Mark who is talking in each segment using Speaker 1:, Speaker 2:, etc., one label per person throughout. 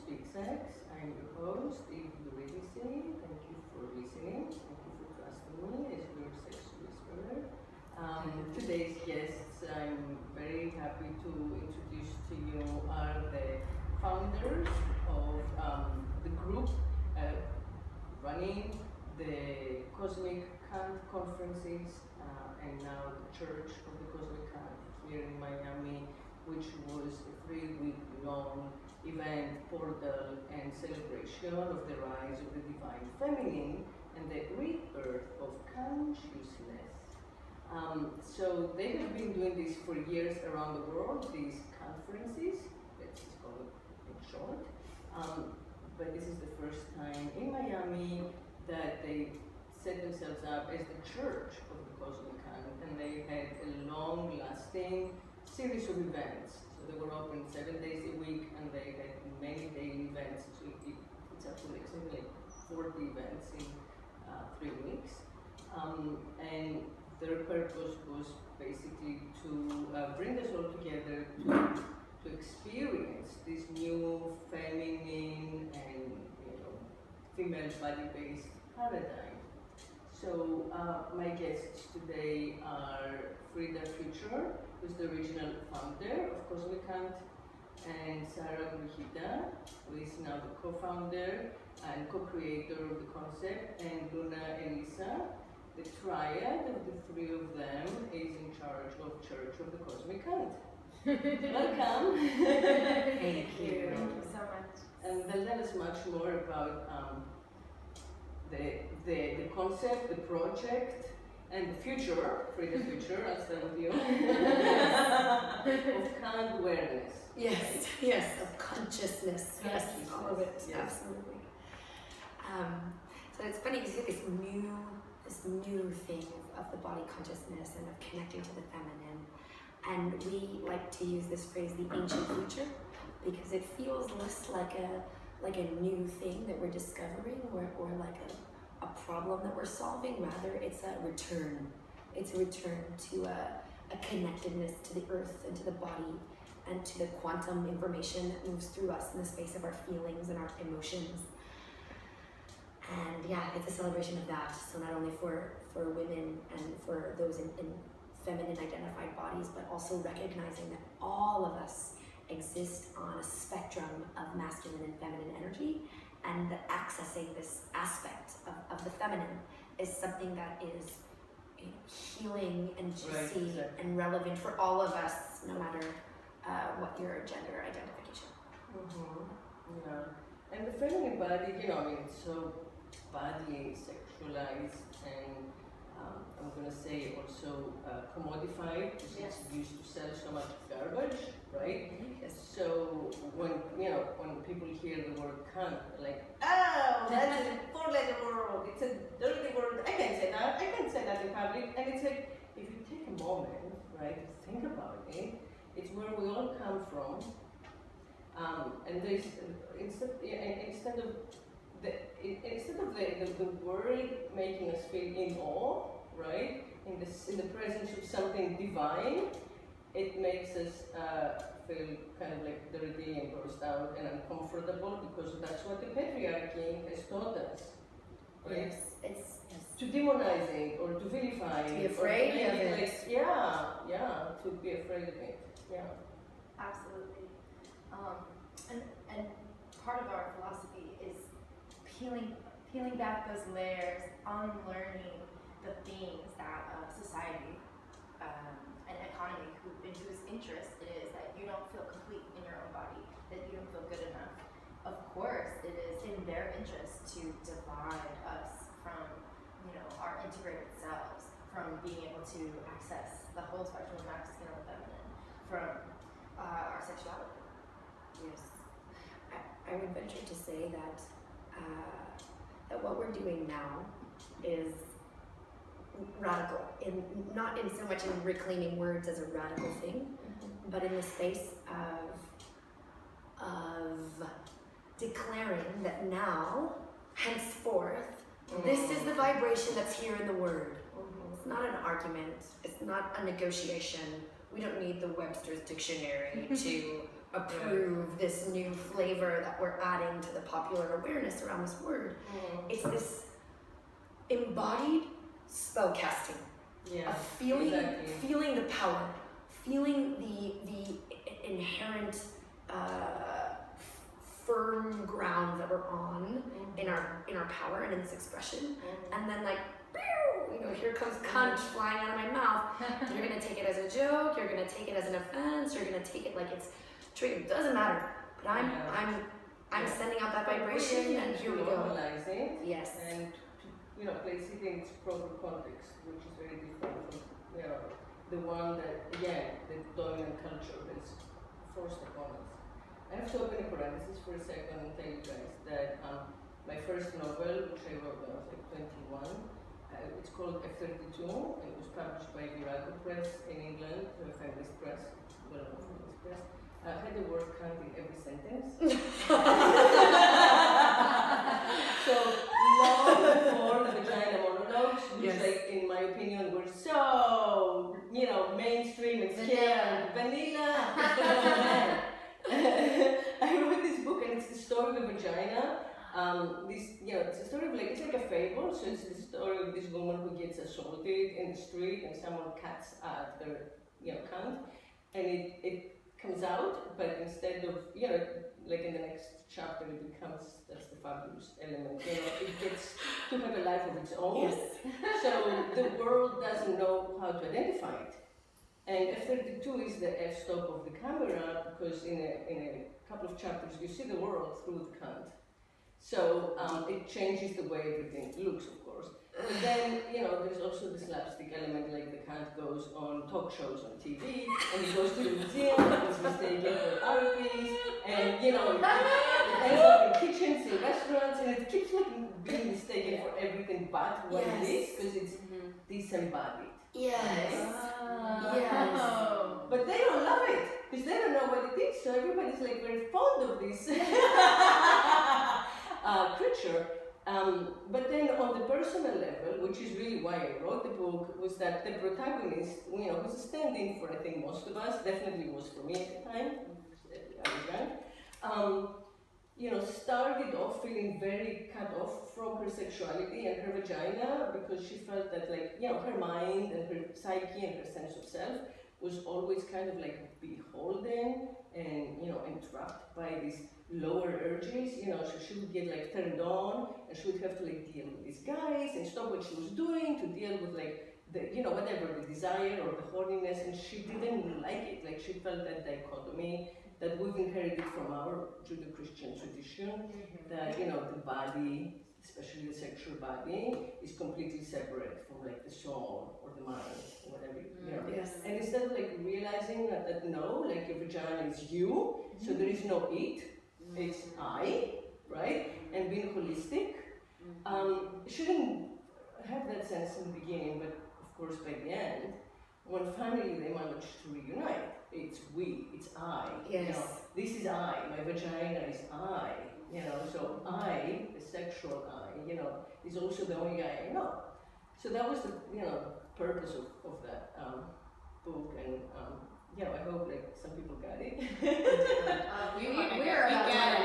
Speaker 1: Speak Sex. I'm your host, Eurydice. Thank you for listening. Thank you for trusting me as your sex whisperer. Today's guests, I'm very happy to introduce to you are the founders of the group running the Cosmic Cunt conferences and now the Church of the Cosmic Cunt here in Miami, which was a 3-week-long event, portal, and celebration of the rise of the divine feminine and the rebirth of consciousness. So they have been doing this for years around the world, these conferences, let's just call it in short. But this is the first time in Miami that they set themselves up as the Church of the Cosmic Cunt, and they had a long-lasting series of events. So they were open 7 days a week, and they had many daily events. So it's actually something like 40 events in 3 weeks. And their purpose was basically to bring us all together to experience this new feminine and female body-based paradigm. So my guests today are Frida Future, who's the original founder of Cosmic Cunt, and Brujita, who is now the co-founder and co-creator of the concept, and Elisa. The triad of the three of them is in charge of Church of the Cosmic Cunt. Welcome.
Speaker 2: Thank you. Thank you so much.
Speaker 1: And they'll tell us much more about the concept, the project, and the future, Frida Future, I'll start with you, of Cunt awareness.
Speaker 2: Yes, yes, of consciousness. Yes, all of it,
Speaker 1: yes.
Speaker 2: Absolutely. So it's funny, you see this new thing of the body consciousness and of connecting to the feminine. And we like to use this phrase, the ancient future, because it feels less like a new thing that we're discovering or like a problem that we're solving. Rather, it's a return. It's a return to a connectedness to the earth and to the body and to the quantum information that moves through us in the space of our feelings and our emotions. And yeah, it's a celebration of that. So not only for women and for those in feminine identified bodies, but also recognizing that all of us exist on a spectrum of masculine and feminine energy, and that accessing this aspect of the feminine is something that is healing and juicy and relevant for all of us, no matter what your gender identification.
Speaker 1: Mm-hmm. Yeah. And the feminine body, it's so badly sexualized and I'm going to say also commodified, because it's used to sell so much garbage, right?
Speaker 2: Yes.
Speaker 1: So when people hear the word cunt, they're like, oh, that's a 4-letter word, it's a dirty word, I can't say that, I can't say that in public. And it's like, if you take a moment, right, to think about it, it's where we all come from. And there's, instead of the world making us feel in awe, right, in the presence of something divine, it makes us feel kind of like dirty and grossed out and uncomfortable, because that's what the patriarchy has taught us. Right?
Speaker 2: Yes, it's
Speaker 1: to demonize it or to vilify it.
Speaker 2: To be afraid of it.
Speaker 1: Like, to be afraid of it. Yeah.
Speaker 3: Absolutely. And part of our philosophy is peeling back those layers, unlearning the things that society and economy in whose interest it is that you don't feel complete in your own body, that you don't feel good enough. Of course, it is in their interest to divide us from, our integrated selves, from being able to access the whole spectrum of masculine and feminine, from our sexuality.
Speaker 2: Yes. I would venture to say that what we're doing now is radical, not in so much in reclaiming words as a radical thing, but in the space of declaring that now, henceforth, this is the vibration that's here in the word. It's not an argument, it's not a negotiation. We don't need the Webster's dictionary to approve this new flavor that we're adding to the popular awareness around this word. It's this embodied spell casting of feeling the power, feeling the inherent firm ground that we're on in our power and in this expression, and then like, you know, here comes cunt flying out of my mouth. You're gonna take it as a joke, you're gonna take it as an offense, you're gonna take it like it's true. It doesn't matter. But I'm sending out that vibration, and here we go.
Speaker 1: Normalizing,
Speaker 2: yes.
Speaker 1: And you know, place it in its proper context, which is very different from, you know, the one that, again, the dominant culture has forced upon us. I have to open a parenthesis for a second and tell you guys that my first novel, which I wrote when I was like 21, it's called F32. It was published by Eurydice Press in England, a feminist press, well-known feminist press. Had the word cunt in every sentence. So long before the vagina monologues, which, like, in my opinion, were so, you know, mainstream and scary, vanilla. I wrote this book, and it's the story of a vagina. It's a story of it's like a fable. So it's the story of this woman who gets assaulted in the street, and someone cuts at their, cunt, and it comes out, but instead of, like in the next chapter, it becomes, that's the fabulous element, it gets to have a life of its own. Yes. So the world doesn't know how to identify it. And F32 is the f-stop of the camera, because in a couple of chapters, you see the world through the cunt. So it changes the way everything looks, of course. But then, there's also the slapstick element, like the cunt goes on talk shows on TV, and he goes to the museum, because he's taken for Arby's, and, it ends up in kitchens, in restaurants, and it keeps being mistaken for everything but what it is, because it's disembodied.
Speaker 2: Yes.
Speaker 1: Yes. But they don't love it, because they don't know what it is, so everybody's very fond of this creature. But then on the personal level, which is really why I wrote the book, was that the protagonist, who's a stand-in for, I think, most of us, definitely was for me at the time, I was young, started off feeling very cut off from her sexuality and her vagina, because she felt that, her mind and her psyche and her sense of self was always kind of beholden and, entrapped by these lower urges, so she would get turned on, and she would have to deal with these guys and stop what she was doing to deal with the, whatever, the desire or the horniness, and she didn't like it. She felt that dichotomy that we've inherited from our Judeo-Christian tradition, that, the body, especially the sexual body, is completely separate from the soul or the mind, or whatever,
Speaker 2: Yes.
Speaker 1: And instead of realizing that no, your vagina is you, so there is no it, it's I, right? And being holistic, she didn't have that sense in the beginning, but of course by the end, when finally they managed to reunite, it's we, it's I.
Speaker 2: Yes.
Speaker 1: This is I, my vagina is I, so I, the sexual I, is also the only I know. So that was the, purpose of that book, and I hope some people got it.
Speaker 3: We're about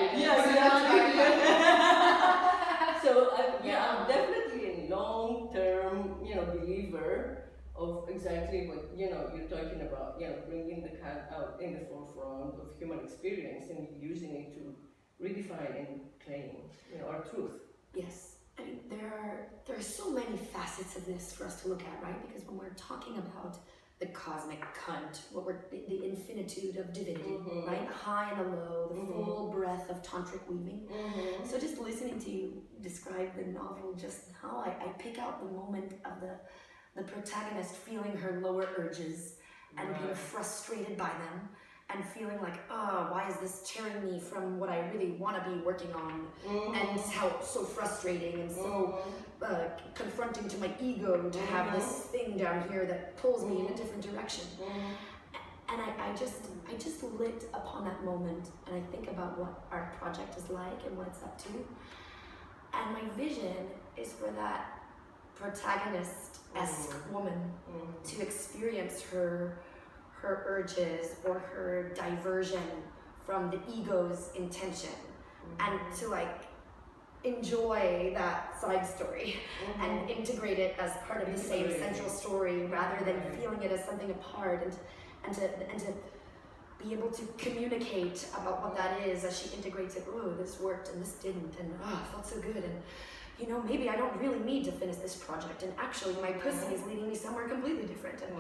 Speaker 3: to.
Speaker 1: So I'm definitely a long-term, believer of exactly what you're talking about. Bringing the cat out in the forefront of human experience and using it to redefine and claim, our truth.
Speaker 2: Yes. I mean, there are so many facets of this for us to look at, right? Because when we're talking about the cosmic cunt, the infinitude of divinity, right? The high and the low, the full breadth of tantric weaving. So just listening to you describe the novel just now, I pick out the moment of the protagonist feeling her lower urges and being frustrated by them, and feeling why is this tearing me from what I really want to be working on, and how so frustrating and so confronting to my ego to have this thing down here that pulls me in a different direction. And I just lit upon that moment, and I think about what our project is like and what it's up to. And my vision is for that protagonist-esque woman to experience her urges or her diversion from the ego's intention, and to like enjoy that side story and integrate it as part of the same central story, rather than feeling it as something apart, and to be able to communicate about what that is as she integrates it. Oh, this worked and this didn't, and oh, it felt so good, and you know, maybe I don't really need to finish this project, and actually my pussy is leading me somewhere completely different, and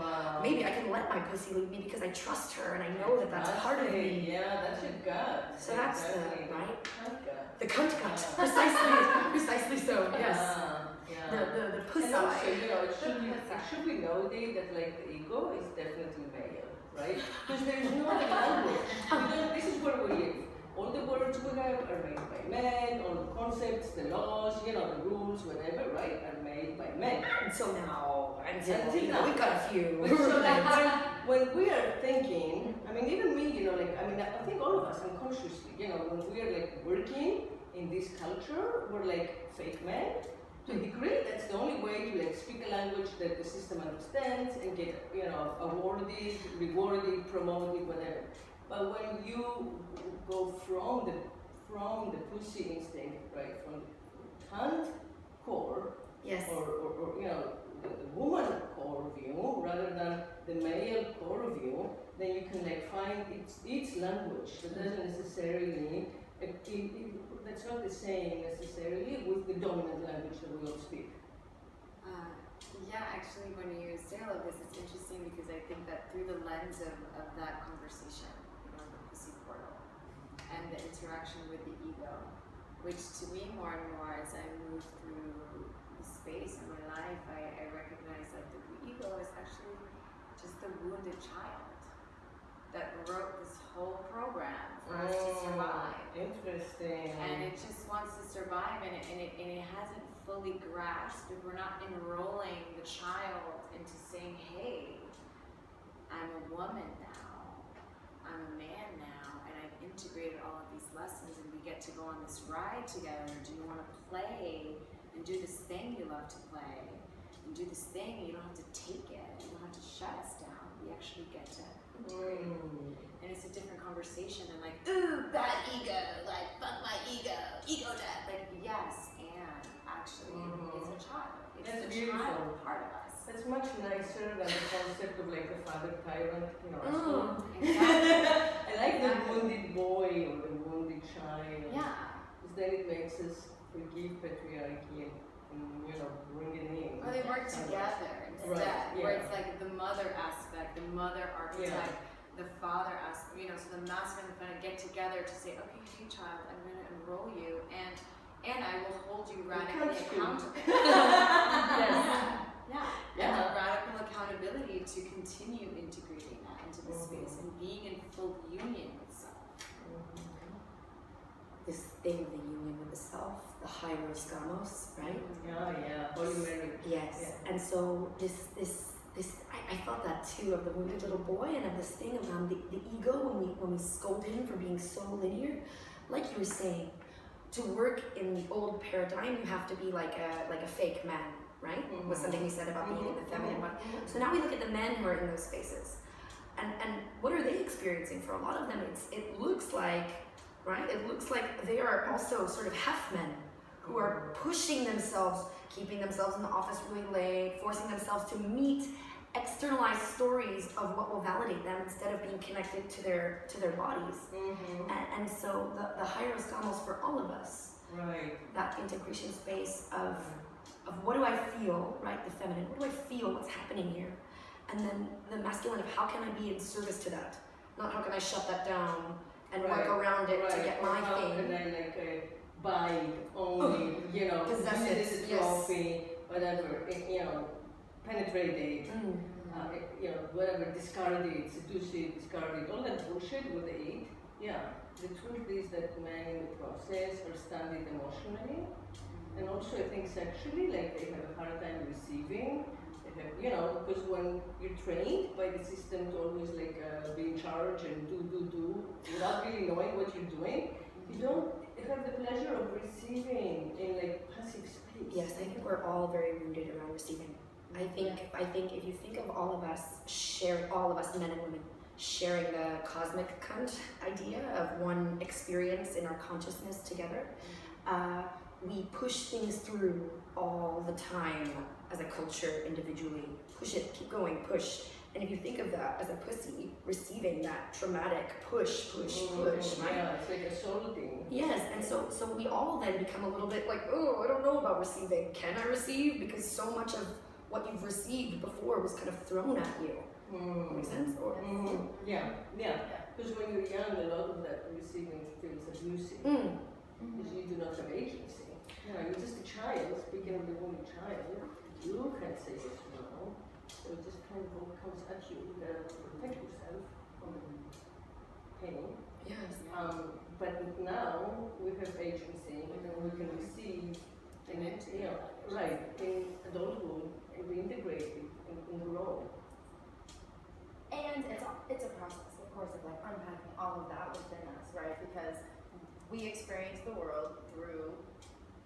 Speaker 2: maybe I can let my pussy lead me because I trust her and I know that that's part of me.
Speaker 1: Yeah, that's your gut.
Speaker 2: So that's
Speaker 1: exactly.
Speaker 2: the right.
Speaker 1: Cunt gut.
Speaker 2: The cunt gut, precisely so. Yes. The pussy.
Speaker 1: And also, you know, it should be noted that like the ego is definitely male, right? Because there is no other language. This is where we live. All the words we have are made by men, all the concepts, the laws, you know, the rules, whatever, right, are made by men.
Speaker 2: Until now,
Speaker 1: now.
Speaker 2: we've got a few.
Speaker 1: But so like when we are thinking, I mean, even me, you know, like, I mean, I think all of us unconsciously, you know, when we are like working in this culture, we're like fake men. To a degree, that's the only way to like speak a language that the system understands and get, you know, awarded, rewarded, promoted, whatever. But when you go from the pussy instinct, right, from the cunt core,
Speaker 2: yes,
Speaker 1: or you know, the woman core view rather than the male core view, then you can like find its language that doesn't necessarily. That's not the same necessarily with the dominant language that we all speak.
Speaker 4: Yeah, actually, when you say all of this, it's interesting because I think that through the lens of that conversation, you know, the pussy portal, and the interaction with the ego, which to me more and more as I move through the space in my life, I recognize that the ego is actually just the wounded child that wrote this whole program for us to survive.
Speaker 1: Interesting.
Speaker 4: And it just wants to survive, and it hasn't fully grasped. If we're not enrolling the child into saying, hey, I'm a woman now, I'm a man now, and I've integrated all of these lessons, and we get to go on this ride together. Do you want to play and do this thing you love to play, and do this thing, and you don't have to take it, you don't have to shut us down. We actually get to integrate. And it's a different conversation than like, ooh, bad ego, like, fuck my ego death. Like, yes, and actually, it's a child. It's
Speaker 1: That's
Speaker 4: the
Speaker 1: beautiful.
Speaker 4: child part of us.
Speaker 1: That's much nicer than the concept of like the father tyrant, you know.
Speaker 4: Exactly.
Speaker 1: I like the wounded boy or the wounded child.
Speaker 4: Yeah.
Speaker 1: Because then it makes us forgive patriarchy and you know, bring it in.
Speaker 4: Or they work together instead, where it's like the mother aspect, the mother archetype, the father aspect, you know, so the masculine and feminine get together to say, okay, hey child, I'm going to enroll you, and I will hold you radically accountable. And the radical accountability to continue integrating that into the space and being in full union with self.
Speaker 2: This thing of the union with the self, the hieros gamos, right?
Speaker 1: Holy Mary.
Speaker 2: Yes, and so this I felt that too, of the wounded little boy, and of this thing around the ego when we scold him for being so linear. Like you were saying, to work in the old paradigm, you have to be like a fake man, right? Was something we said about being in the feminine one. So now we look at the men who are in those spaces, and what are they experiencing? For a lot of them, it looks like, right? It looks like they are also sort of half men who are pushing themselves, keeping themselves in the office really late, forcing themselves to meet externalized stories of what will validate them instead of being connected to their bodies. And so the hieros gamos for all of us, that integration space of what do I feel, right? The feminine, what do I feel, what's happening here? And then the masculine of how can I be in service to that? Not how can I shut that down and work around it to get my
Speaker 1: how
Speaker 2: thing.
Speaker 1: Can I like buy only, you know,
Speaker 2: possess
Speaker 1: use it as
Speaker 2: it,
Speaker 1: a trophy, whatever, you know, penetrate it, you know, whatever, discard it, seduce it, discard it, all that bullshit with the it. Yeah, the truth is that men in the process are stunted emotionally, and also I think sexually, like they have a hard time receiving. They have, you know, because when you're trained by the system to always like be in charge and do, without really knowing what you're doing, you don't have the pleasure of receiving in like passive space.
Speaker 2: Yes, I think we're all very wounded around receiving. I think if you think of all of us, men and women, sharing the cosmic cunt idea of one experience in our consciousness together. We push things through all the time as a culture individually. Push it, keep going, push. And if you think of that as a pussy, receiving that traumatic push, right?
Speaker 1: Yeah, it's like a soul thing.
Speaker 2: Yes, and so we all then become a little bit like, oh, I don't know about receiving. Can I receive? Because so much of what you've received before was kind of thrown at you. Makes sense? Or,
Speaker 1: Yeah. Because when you're young, a lot of that receiving feels abusive. Because you do not have agency. You're just a child, speaking of the only child. You can't say yes or no. So it just kind of all comes at you. You gotta protect yourself from pain.
Speaker 2: yes.
Speaker 1: But now we have agency and we can receive and in adulthood and we integrate it and grow.
Speaker 3: And it's a process, of course, of like unpacking all of that within us, right? Because we experience the world through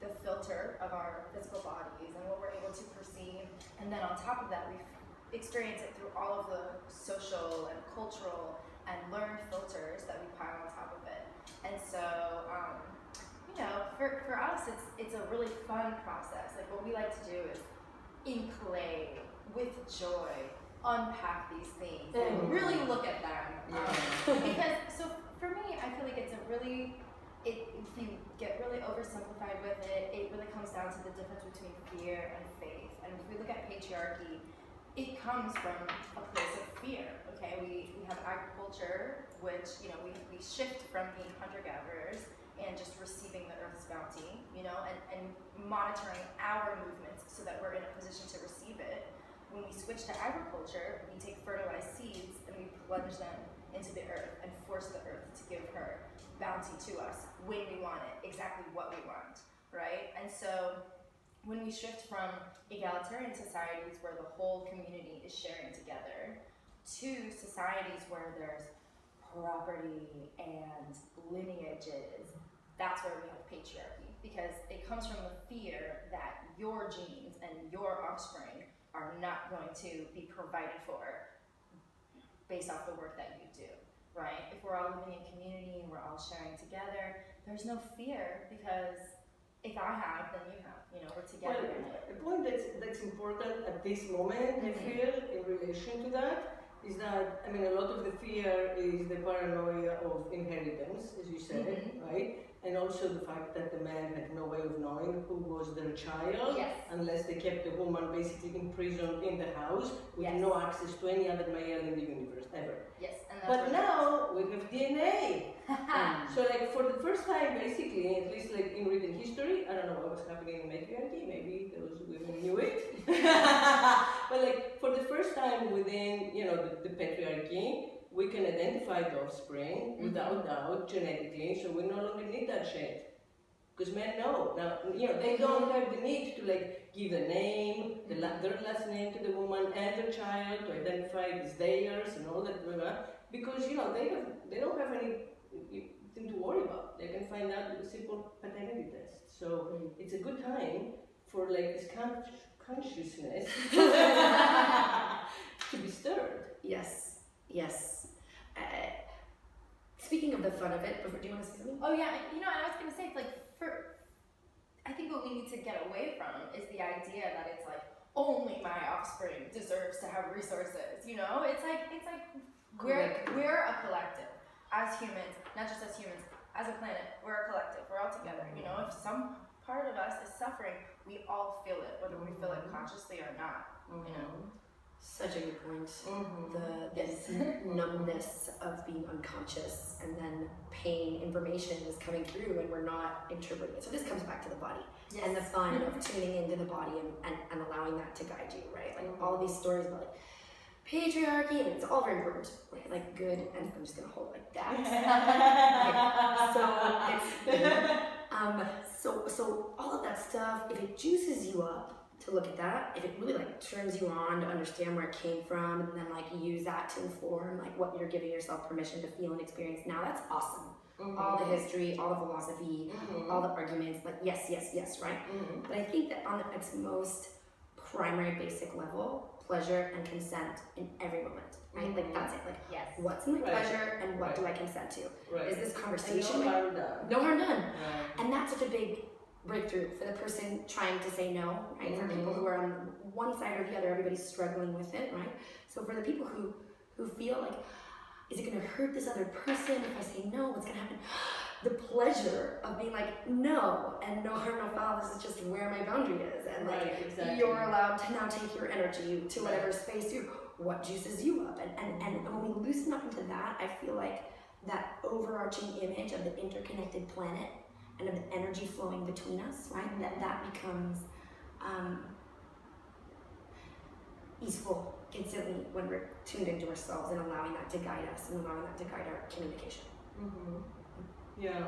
Speaker 3: the filter of our physical bodies and what we're able to perceive, and then on top of that, we experience it through all of the social and cultural and learned filters that we pile on top of it. And so, for us, it's a really fun process. Like what we like to do is in play, with joy, unpack these things and really look at them. Because, so for me, I feel like it's a really, if you get really oversimplified with it, it really comes down to the difference between fear and faith. And if we look at patriarchy, it comes from a place of fear, okay? We have agriculture, which, we shift from being hunter-gatherers and just receiving the earth's bounty, and monitoring our movements so that we're in a position to receive it. When we switch to agriculture, we take fertilized seeds and we plunge them into the earth and force the earth to give her bounty to us when we want it, exactly what we want, right? And so when we shift from egalitarian societies where the whole community is sharing together to societies where there's property and lineages, that's where we have patriarchy, because it comes from the fear that your genes and your offspring are not going to be provided for based off the work that you do, right? If we're all living in community and we're all sharing together, there's no fear, because if I have, then you have, we're together.
Speaker 1: The point that's important at this moment, I feel, in relation to that, is that, a lot of the fear is the paranoia of inheritance, as you said, right? And also the fact that the man had no way of knowing who was their child, unless they kept the woman basically imprisoned in the house with no access to any other male in the universe, ever.
Speaker 3: Yes, and
Speaker 1: but now we have DNA. So like for the first time, basically, at least like in written history, I don't know what was happening in matriarchy, maybe those women knew it. But like for the first time within, the patriarchy, we can identify the offspring without doubt genetically, so we no longer need that shit. Because men know. Now, they don't have the need to like give a name, their last name to the woman and their child to identify it as theirs and all that, because they don't have anything to worry about. They can find out with a simple paternity test. So it's a good time for like this consciousness to be stirred.
Speaker 2: Yes. Speaking of the fun of it, do you want to say something?
Speaker 3: Oh yeah, I was gonna say, like, I think what we need to get away from is the idea that it's like only my offspring deserves to have resources. It's like we're a collective as humans, not just as humans, as a planet. We're a collective. We're all together. If some part of us is suffering, we all feel it, whether we feel it consciously or not.
Speaker 2: Such a good point. This numbness of being unconscious, and then pain information is coming through and we're not interpreting it. So this comes back to the body and the fun of tuning into the body and allowing that to guide you, right? Like all these stories about like patriarchy, and it's all very important, like good, and I'm just gonna hold it like that. So all of that stuff, if it juices you up to look at that, if it really like turns you on to understand where it came from, and then like use that to inform like what you're giving yourself permission to feel and experience now, that's awesome. All the history, all the philosophy, all the arguments, like yes, right? But I think that on its most primary basic level, pleasure and consent in every moment, right? Like that's it. Like
Speaker 3: Yes.
Speaker 2: what's my
Speaker 1: Right.
Speaker 2: pleasure and what
Speaker 1: Right.
Speaker 2: do I consent to?
Speaker 1: Right.
Speaker 2: Is this
Speaker 1: And
Speaker 2: conversation?
Speaker 1: no harm done.
Speaker 2: No harm done.
Speaker 1: Right.
Speaker 2: And that's such a big breakthrough for the person trying to say no, right? For people who are on one side or the other, everybody's struggling with it, right? So for the people who feel like, is it gonna hurt this other person if I say no? What's gonna happen? The pleasure of being like, no, and no harm, no foul, this is just where my boundary is. And like,
Speaker 1: Right, exactly.
Speaker 2: you're allowed to now take your energy to whatever space what juices you up. And when we loosen up into that, I feel like that overarching image of the interconnected planet and of the energy flowing between us, right? That becomes easeful instantly when we're tuned into ourselves and allowing that to guide us and allowing that to guide our communication.
Speaker 1: Yeah.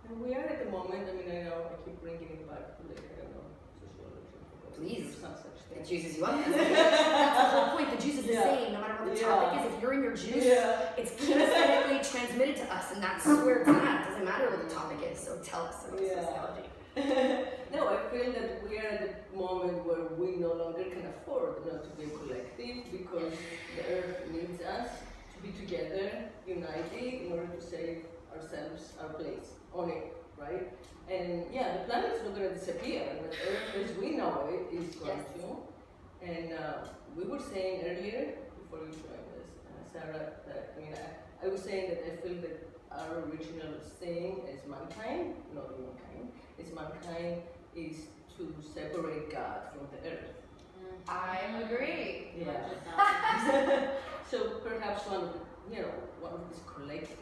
Speaker 1: And we are at the moment, I mean, I know I keep bringing it back to like, I don't know, sociology.
Speaker 2: Please.
Speaker 1: Some such thing.
Speaker 2: It juices you up. That's the whole point. The juice is the
Speaker 1: Yeah.
Speaker 2: same, no matter what the topic is. If you're in your juice,
Speaker 1: Yeah.
Speaker 2: it's kinesthetically transmitted to us, and that's where it's at. It doesn't matter what the topic is, so tell us about sociology.
Speaker 1: No, I feel that we are at the moment where we no longer can afford not to be a collective because the earth needs us to be together, united, in order to save ourselves, our place on it, right? And yeah, the planet is not going to disappear, but Earth as we know it is going to. And we were saying earlier, before you joined us, Sarah, that I was saying that I feel that our original thing as mankind, not humankind, is mankind is to separate God from the Earth.
Speaker 3: I agree.
Speaker 1: Yeah. So perhaps one of these collective,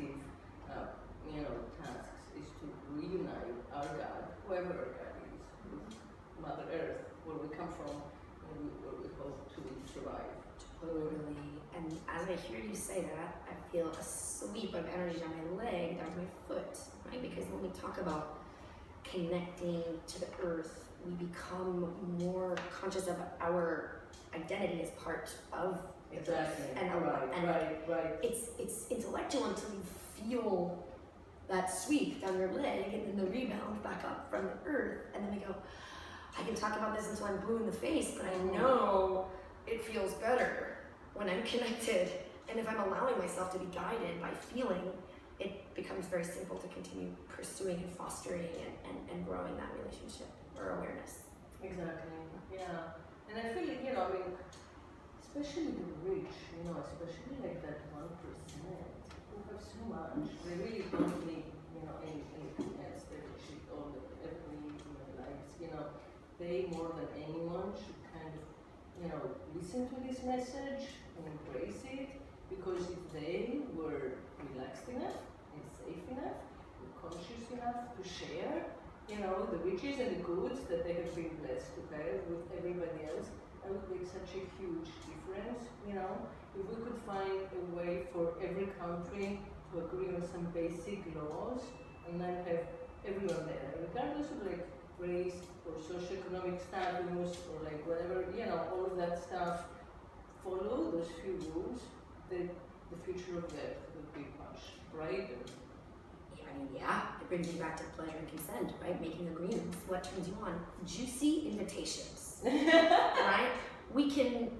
Speaker 1: tasks is to reunite our God, whoever our God is, with Mother Earth, where we come from, and where we hope to survive.
Speaker 2: Totally. And as I hear you say that, I feel a sweep of energy down my leg, down my foot, right? Because when we talk about connecting to the earth, we become more conscious of our identity as part of the earth. And
Speaker 1: Right.
Speaker 2: It's intellectual until you feel that sweep down your leg and then the rebound back up from the earth. And then we go, I can talk about this until I'm blue in the face, but I know it feels better when I'm connected. And if I'm allowing myself to be guided by feeling, it becomes very simple to continue pursuing and fostering and growing that relationship or awareness.
Speaker 1: Exactly. Yeah. And I feel especially the rich, especially like that 1% who have so much, they really don't need, anything else. They should all every lives, they more than anyone should kind of, listen to this message and embrace it, because if they were relaxed enough and safe enough and conscious enough to share, the riches and the goods that they have been blessed to have with everybody else, that would make such a huge difference, If we could find a way for every country to agree on some basic laws and then have everyone there, regardless of race or socioeconomic status or whatever, all of that stuff, follow those few rules, the future of the earth would be much brighter.
Speaker 2: Yeah, it brings you back to pleasure and consent, right? Making agreements. What turns you on? Juicy invitations, right? We can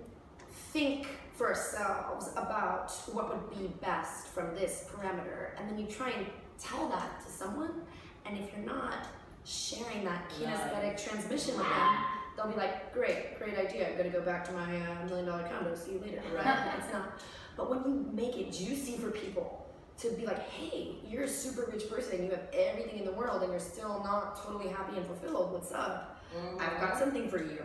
Speaker 2: think for ourselves about what would be best from this parameter, and then you try and tell that to someone, and if you're not sharing that kinesthetic transmission with them, they'll be like, great idea, I'm gonna go back to my $1 million condo, see you later, right? It's not. But when you make it juicy for people, to be like, hey, you're a super rich person, you have everything in the world, and you're still not totally happy and fulfilled, what's up? I've got something for you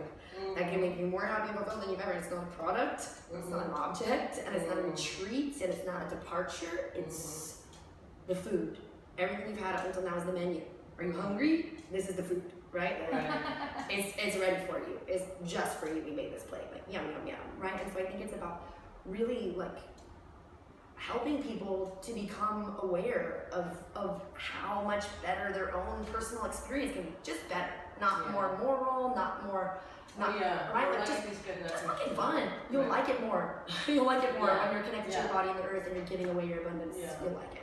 Speaker 2: that can make you more happy and fulfilled than you've ever. It's not a product, it's not an object, and it's not a retreat, and it's not a departure, it's the food. Everything you've had up until now is the menu. Are you hungry? This is the food, right? It's ready for you. It's just for you. We made this plate, yum, yum, yum, right? And so I think it's about really helping people to become aware of how much better their own personal experience can be. Just better, not more moral, right? Just fucking fun. You'll like it more. You'll like it more when you're connected to your body and the earth and you're giving away your abundance. You'll like it.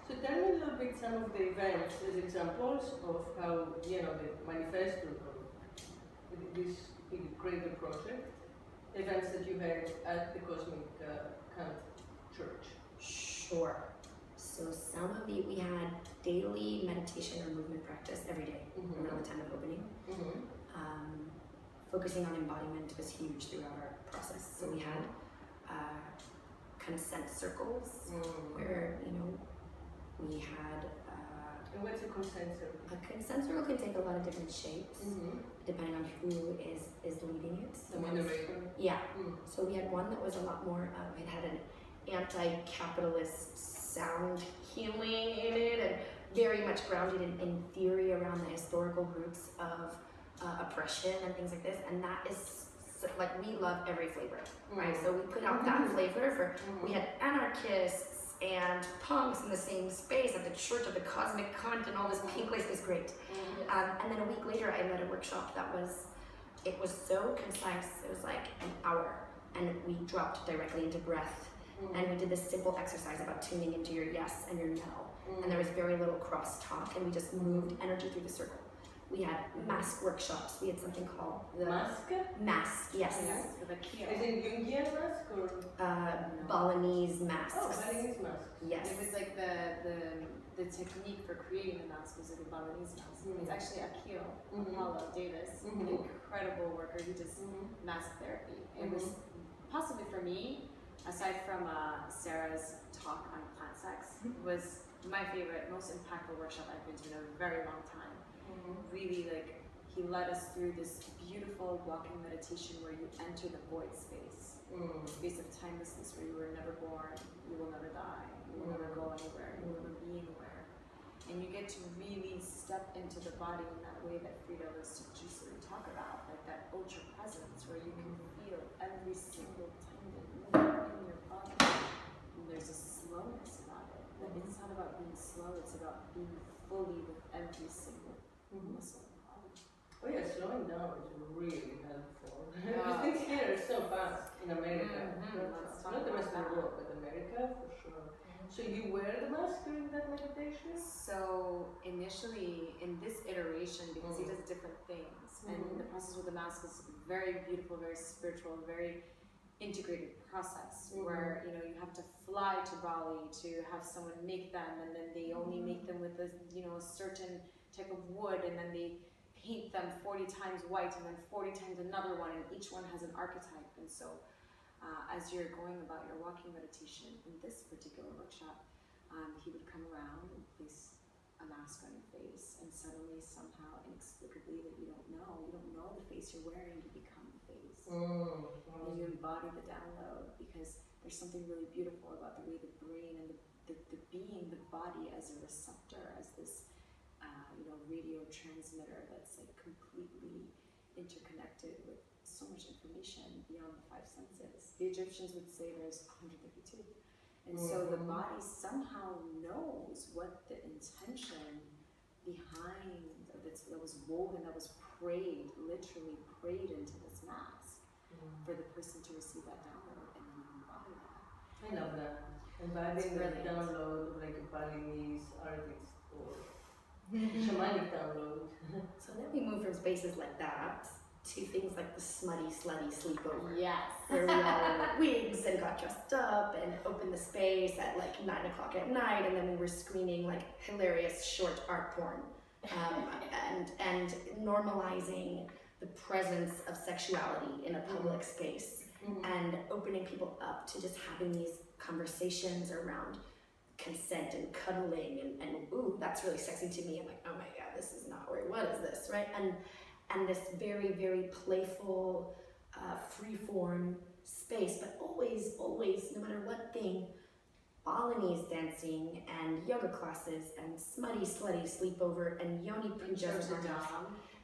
Speaker 1: So tell me a little bit some of the events as examples of how, the manifesto of this big greater project events that you had at the Cosmic Cunt Church?
Speaker 2: Sure. So some of we had daily meditation or movement practice every day around the time of opening. Focusing on embodiment was huge throughout our process. So we had consent circles where, we had
Speaker 1: And what's a consent circle?
Speaker 2: a consent circle can take a lot of different shapes depending on who is leading it.
Speaker 1: The moderator?
Speaker 2: Yeah. So we had one that was a lot more, it had an anti-capitalist sound healing in it and very much grounded in theory around the historical roots of oppression and things like this. And that is, like, we love every flavor, right? So we put out that flavor for, we had anarchists and punks in the same space at the Church of the Cosmic Cunt and all this pink lace. It was great. And then a week later I led a workshop that was so concise. It was like an hour and we dropped directly into breath and we did this simple exercise about tuning into your yes and your no. And there was very little cross talk and we just moved energy through the circle. We had mask workshops. We had something called the
Speaker 1: Mask?
Speaker 2: Mask, yes.
Speaker 4: With a keel.
Speaker 1: Is it Jungian mask or?
Speaker 2: Balinese masks.
Speaker 1: Oh, Balinese mask.
Speaker 2: Yes.
Speaker 4: It was like the technique for creating the mask was like a Balinese mask. It's actually Akio Apollo Davis, an incredible worker. He does mask therapy. It was possibly for me, aside from Sarah's talk on plant sex, was my favorite, most impactful workshop I've been to in a very long time. Really, like, he led us through this beautiful walking meditation where you enter the void space, the space of timelessness where you were never born, you will never die, you will never go anywhere, you will never be anywhere. And you get to really step into the body in that way that Frida was to juicily talk about, like that ultra presence where you can feel every single tendon moving in your body. And there's a slowness about it. Like, it's not about being slow, it's about being fully with every single muscle in the body.
Speaker 1: Oh yeah, slowing down is really helpful. Things here are so fast in America. Not the rest of the world, but America for sure. So you wear the mask during that meditation?
Speaker 4: So initially, in this iteration, because he does different things, and the process with the mask is very beautiful, very spiritual, very integrated process where you have to fly to Bali to have someone make them, and then they only make them with a a certain type of wood, and then they paint them 40 times white and then 40 times another one, and each one has an archetype. And so as you're going about your walking meditation in this particular workshop, he would come around and place a mask on your face, and suddenly, somehow, inexplicably, that you don't know the face you're wearing, you become the face. And you embody the download, because there's something really beautiful about the way the brain and the being, the body as a receptor, as this radio transmitter that's like completely interconnected with so much information beyond the five senses. The Egyptians would say there's 152. And so the body somehow knows what the intention behind that was woven, that was literally prayed into this mask for the person to receive that download, and then you embody that.
Speaker 1: I love that. Embodying the download like a Balinese artist or shamanic download.
Speaker 2: So then we move from spaces like that to things like the smutty, slutty sleepover.
Speaker 4: Yes.
Speaker 2: Where we all wore wigs and got dressed up and opened the space at like 9 o'clock at night, and then we were screening like hilarious short art porn and normalizing the presence of sexuality in a public space and opening people up to just having these conversations around consent and cuddling and ooh, that's really sexy to me. I'm like, oh my god, this is not right. What is this, right? And this very, very playful, free-form space, but always, no matter what thing, Balinese dancing and yoga classes and smutty, slutty sleepover and yoni pujas.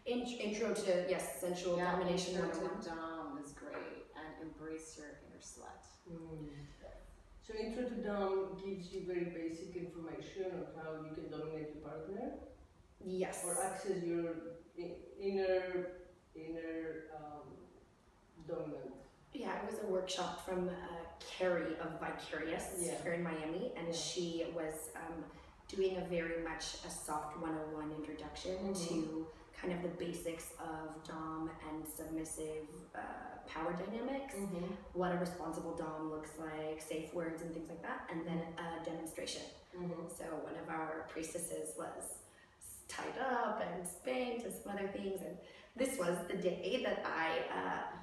Speaker 2: Intro to, yes, sensual domination.
Speaker 4: Intro to Dom is great, and embrace your inner slut.
Speaker 1: So Intro to Dom gives you very basic information on how you can dominate your partner?
Speaker 2: Yes.
Speaker 1: Or access your inner dominant.
Speaker 2: Yeah, it was a workshop from Carrie of Vicarious here in Miami, and she was doing a very much a soft 101 introduction to kind of the basics of Dom and submissive power dynamics, what a responsible Dom looks like, safe words and things like that, and then a demonstration. So one of our priestesses was tied up and spanked and some other things, and this was the day that I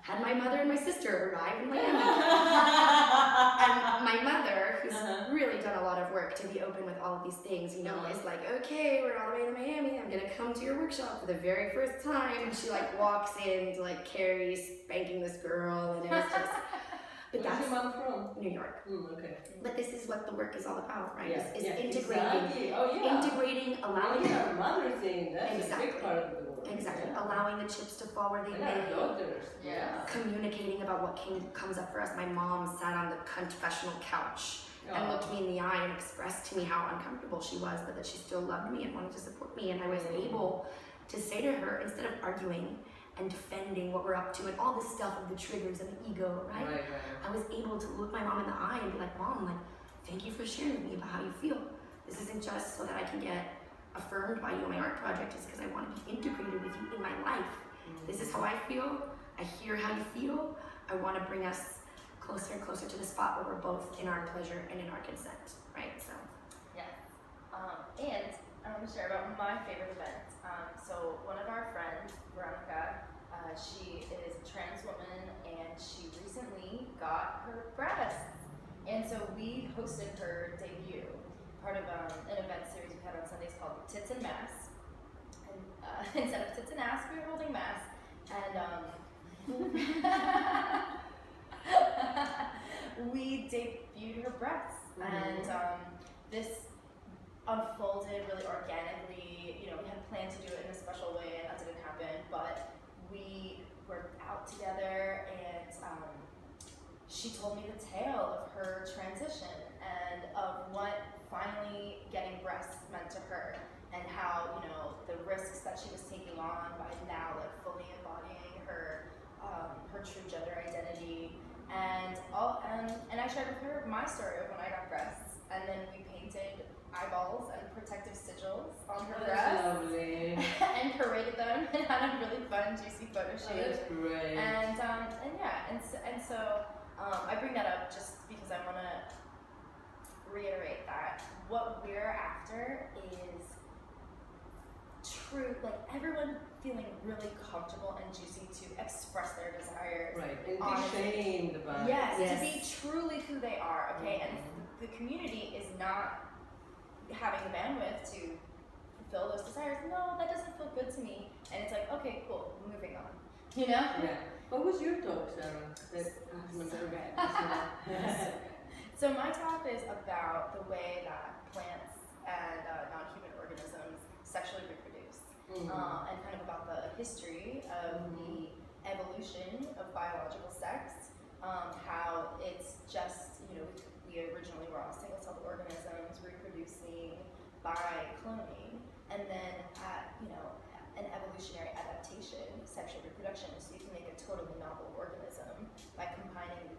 Speaker 2: had my mother and my sister arrive in Miami. And my mother, who's really done a lot of work to be open with all of these things, you know, is like, okay, we're all the way to Miami, I'm gonna come to your workshop for the very first time. And she like walks in to like Carrie spanking this girl, and it was just, but
Speaker 1: Where's
Speaker 2: that's
Speaker 1: your mom from?
Speaker 2: New York.
Speaker 1: Okay.
Speaker 2: But this is what the work is all about, right?
Speaker 1: Yeah,
Speaker 2: Is
Speaker 1: yeah,
Speaker 2: integrating,
Speaker 1: exactly. Oh, yeah.
Speaker 2: integrating, allowing
Speaker 1: Yeah, mother thing, that's a
Speaker 2: Exactly.
Speaker 1: big part of the work.
Speaker 2: exactly,
Speaker 1: Yeah.
Speaker 2: allowing the chips to fall where they
Speaker 1: And our
Speaker 2: may.
Speaker 1: daughters.
Speaker 3: Yeah.
Speaker 2: Communicating about what comes up for us. My mom sat on the confessional couch and looked me in the eye and expressed to me how uncomfortable she was, but that she still loved me and wanted to support me. And I was able to say to her, instead of arguing and defending what we're up to and all this stuff of the triggers and the ego, right? I was able to look my mom in the eye and be like, Mom, like, thank you for sharing with me about how you feel. This isn't just so that I can get affirmed by you in my art project, it's because I want to be integrated with you in my life. This is how I feel. I hear how you feel. I want to bring us closer and closer to the spot where we're both in our pleasure and in our consent, right? So.
Speaker 3: Yes. And I want to share about my favorite event. So one of our friends, Veronica, she is a trans woman and she recently got her breasts. And so we hosted her debut, part of an event series we had on Sundays called Tits and Mass. And instead of tits and ass, we were holding mass. And we debuted her breasts. And this unfolded really organically. You know, we had planned to do it in a special way and that didn't happen, but we were out together and she told me the tale of her transition and of what finally getting breasts meant to her and how, you know, the risks that she was taking on by now like fully embodying her true gender identity and I shared with her my story of when I got breasts, and then we painted eyeballs and protective sigils on her breasts
Speaker 1: Lovely.
Speaker 3: and paraded them and had a really fun, juicy photo shoot.
Speaker 1: That's great.
Speaker 3: And so I bring that up just because I want to reiterate that what we're after is true, like everyone feeling really comfortable and juicy to express their desires.
Speaker 1: Right, and be
Speaker 3: honestly.
Speaker 1: shamed about
Speaker 3: Yes,
Speaker 2: Yes.
Speaker 3: to be truly who they are, okay? And if the community is not having the bandwidth to fulfill those desires, no, that doesn't feel good to me. And it's like, okay, cool, moving on. You know?
Speaker 1: Yeah. What was your talk, Sarah?
Speaker 3: So my talk is about the way that plants and non-human organisms sexually reproduce, and kind of about the history of the evolution of biological sex, how it's just, you know, we originally were all single-celled organisms reproducing by cloning, and then you know, an evolutionary adaptation, sexual reproduction, so you can make a totally novel organism by combining the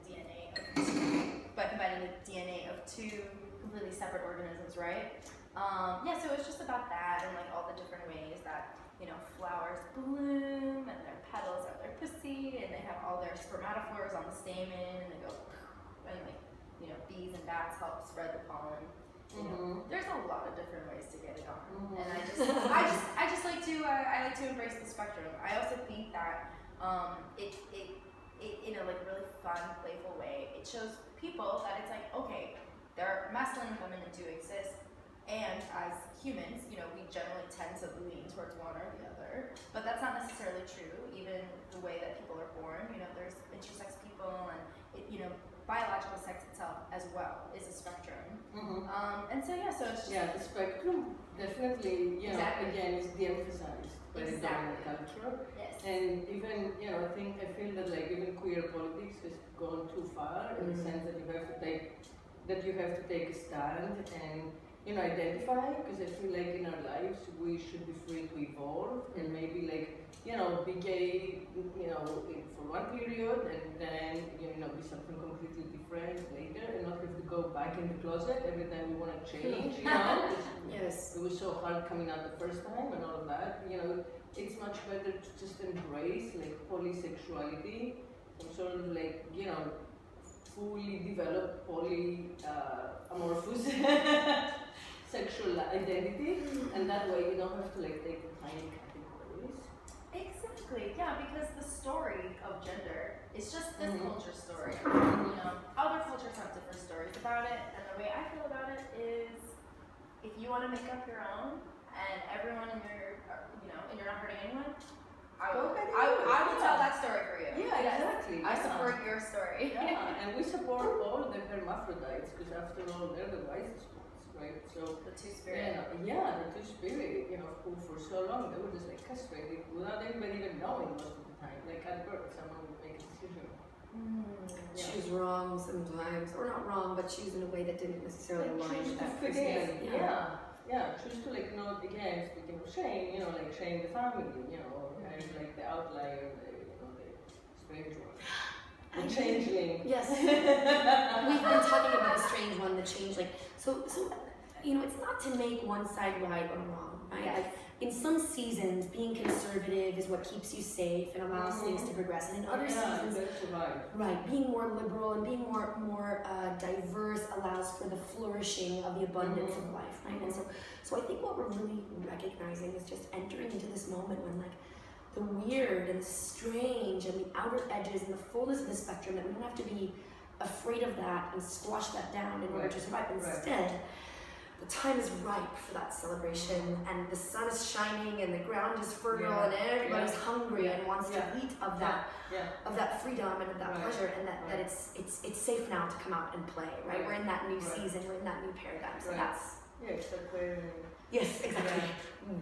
Speaker 3: DNA of two completely separate organisms, right? Yeah, so it's just about that and like all the different ways that, you know, flowers bloom and their petals are their pussy and they have all their spermatophores on the stamen and they go and like, you know, bees and bats help spread the pollen. You know, there's a lot of different ways to get it on, and I just like to I like to embrace the spectrum. I also think that it in a like really fun, playful way, it shows people that it's like, okay, there are masculine and feminine do exist, and as humans, you know, we generally tend to lean towards one or the other, but that's not necessarily true. Even the way that people are born, you know, there's intersex people, and it, you know, biological sex itself as well is a spectrum. And so yeah, so it's just
Speaker 1: the spectrum definitely, you know,
Speaker 3: Exactly.
Speaker 1: again, is de-emphasized by the dominant culture.
Speaker 3: yes.
Speaker 1: And even, you know, I feel that like even queer politics has gone too far in the sense that you have to take a stand and, you know, identify, because I feel like in our lives we should be free to evolve and maybe like, you know, be gay, you know, for one period and then, you know, be something completely different later and not have to go back in the closet every time we want to change, you know.
Speaker 2: Yes.
Speaker 1: It was so hard coming out the first time and all of that. you know, it's much better to just embrace like polysexuality, some sort of like, you know, fully developed amorphous sexual identity, and that way you don't have to like take the tiny categories.
Speaker 3: Exactly, yeah, because the story of gender is just this culture story. You know, other cultures have different stories about it, and the way I feel about it is, if you want to make up your own, and everyone in your, you know, and you're not hurting anyone, I will tell that story for you.
Speaker 1: Yeah, exactly.
Speaker 3: I support your story.
Speaker 1: Yeah, and we support all the hermaphrodites, because after all, they're the wisest ones, right? So
Speaker 3: The two-spirit.
Speaker 1: yeah, the two-spirit, you know, who for so long they were just like castrated without anybody even knowing most of the time. Like at birth, someone would make a decision.
Speaker 2: Choose wrong sometimes, or not wrong, but choose in a way that didn't necessarily align
Speaker 1: Choose
Speaker 2: with
Speaker 1: to
Speaker 2: that
Speaker 1: fit
Speaker 2: person.
Speaker 1: in. Yeah, choose to like not, again, speaking of shame, you know, like shame the family, you know, and like the outlier, you know, the strange one. The changeling.
Speaker 2: Yes. We've been talking about the strange one, the changeling. So, you know, it's not to make one side right or wrong, right?
Speaker 3: Yes.
Speaker 2: Like, in some seasons, being conservative is what keeps you safe and allows things to progress. And in other seasons, right, being more liberal and being more diverse allows for the flourishing of the abundance of life, right? And so I think what we're really recognizing is just entering into this moment when like the weird and the strange and the outer edges and the fullness of the spectrum, that we don't have to be afraid of that and squash that down in order to survive. Instead, the time is ripe for that celebration, and the sun is shining, and the ground is fertile, and everybody's hungry and wants to eat of that freedom and of that pleasure, and that it's safe now to come out and play, right? We're in that new season, we're in that new paradigm, so that's yes, exactly.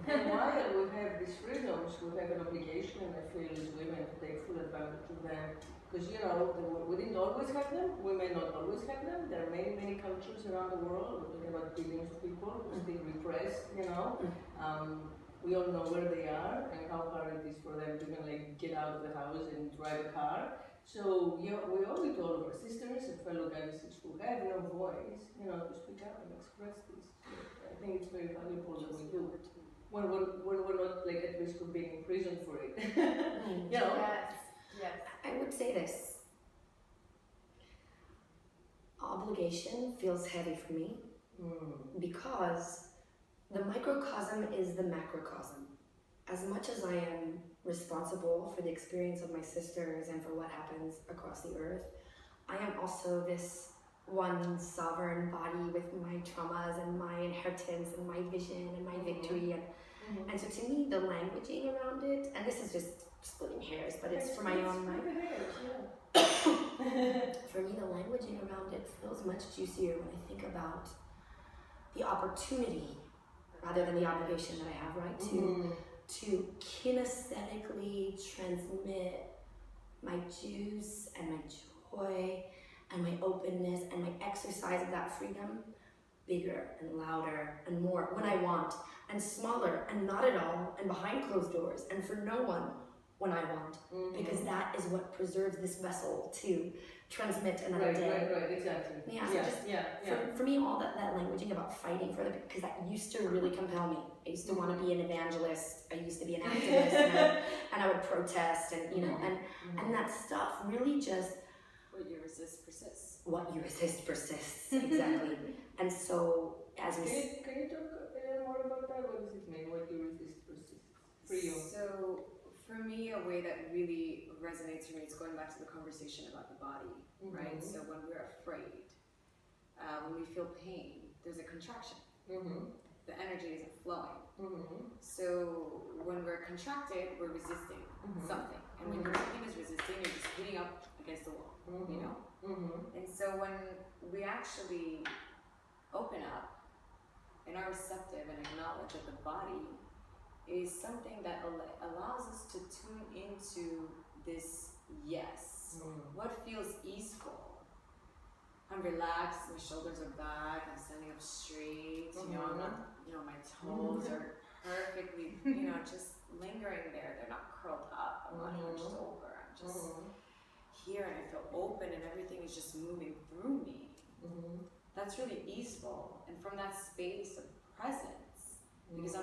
Speaker 1: And while we have these freedoms, we have an obligation, I feel, as women to take full advantage of them. Because, you know, we didn't always have them, we may not always have them. There are many, many cultures around the world, we're talking about billions of people who are still repressed, you know. We all know where they are and how hard it is for them to even like get out of the house and drive a car. So, you know, we owe it to all of our sisters and fellow goddesses who have no voice, you know, to speak up and express this. I think it's very valuable that we do it. When we're not like at risk of being imprisoned for it. You know?
Speaker 3: Yes.
Speaker 2: I would say this. Obligation feels heavy for me because the microcosm is the macrocosm. As much as I am responsible for the experience of my sisters and for what happens across the earth, I am also this one sovereign body with my traumas and my inheritance and my vision and my victory. And so to me, the languaging around it, and this is just splitting hairs, but it's for my own mind. For me, the languaging around it feels much juicier when I think about the opportunity rather than the obligation that I have, right? To kinesthetically transmit my juice and my joy and my openness and my exercise of that freedom bigger and louder and more when I want, and smaller and not at all and behind closed doors and for no one when I want, because that is what preserves this vessel to transmit another day.
Speaker 1: Right, exactly.
Speaker 2: For me, all that languaging about fighting for other people, because that used to really compel me. I used to want to be an evangelist. I used to be an activist, and I would protest, and you know, and that stuff really just.
Speaker 4: What you resist persists.
Speaker 2: What you resist persists, exactly. And so, as we
Speaker 1: can you talk more about that? What does it mean? What you resist persists for you?
Speaker 4: So, for me, a way that really resonates for me is going back to the conversation about the body, right? So when we're afraid, when we feel pain, there's a contraction. The energy isn't flowing. So when we're contracted, we're resisting something. And when something is resisting, you're just hitting up against the wall, you know? And so when we actually open up and are receptive and acknowledge that the body is something that allows us to tune into this yes. What feels easeful? I'm relaxed, my shoulders are back, I'm standing up straight, you know, I'm not, you know, my toes are perfectly, you know, just lingering there. They're not curled up, I'm not hunched over, I'm just here and I feel open and everything is just moving through me. That's really easeful. And from that space of presence, because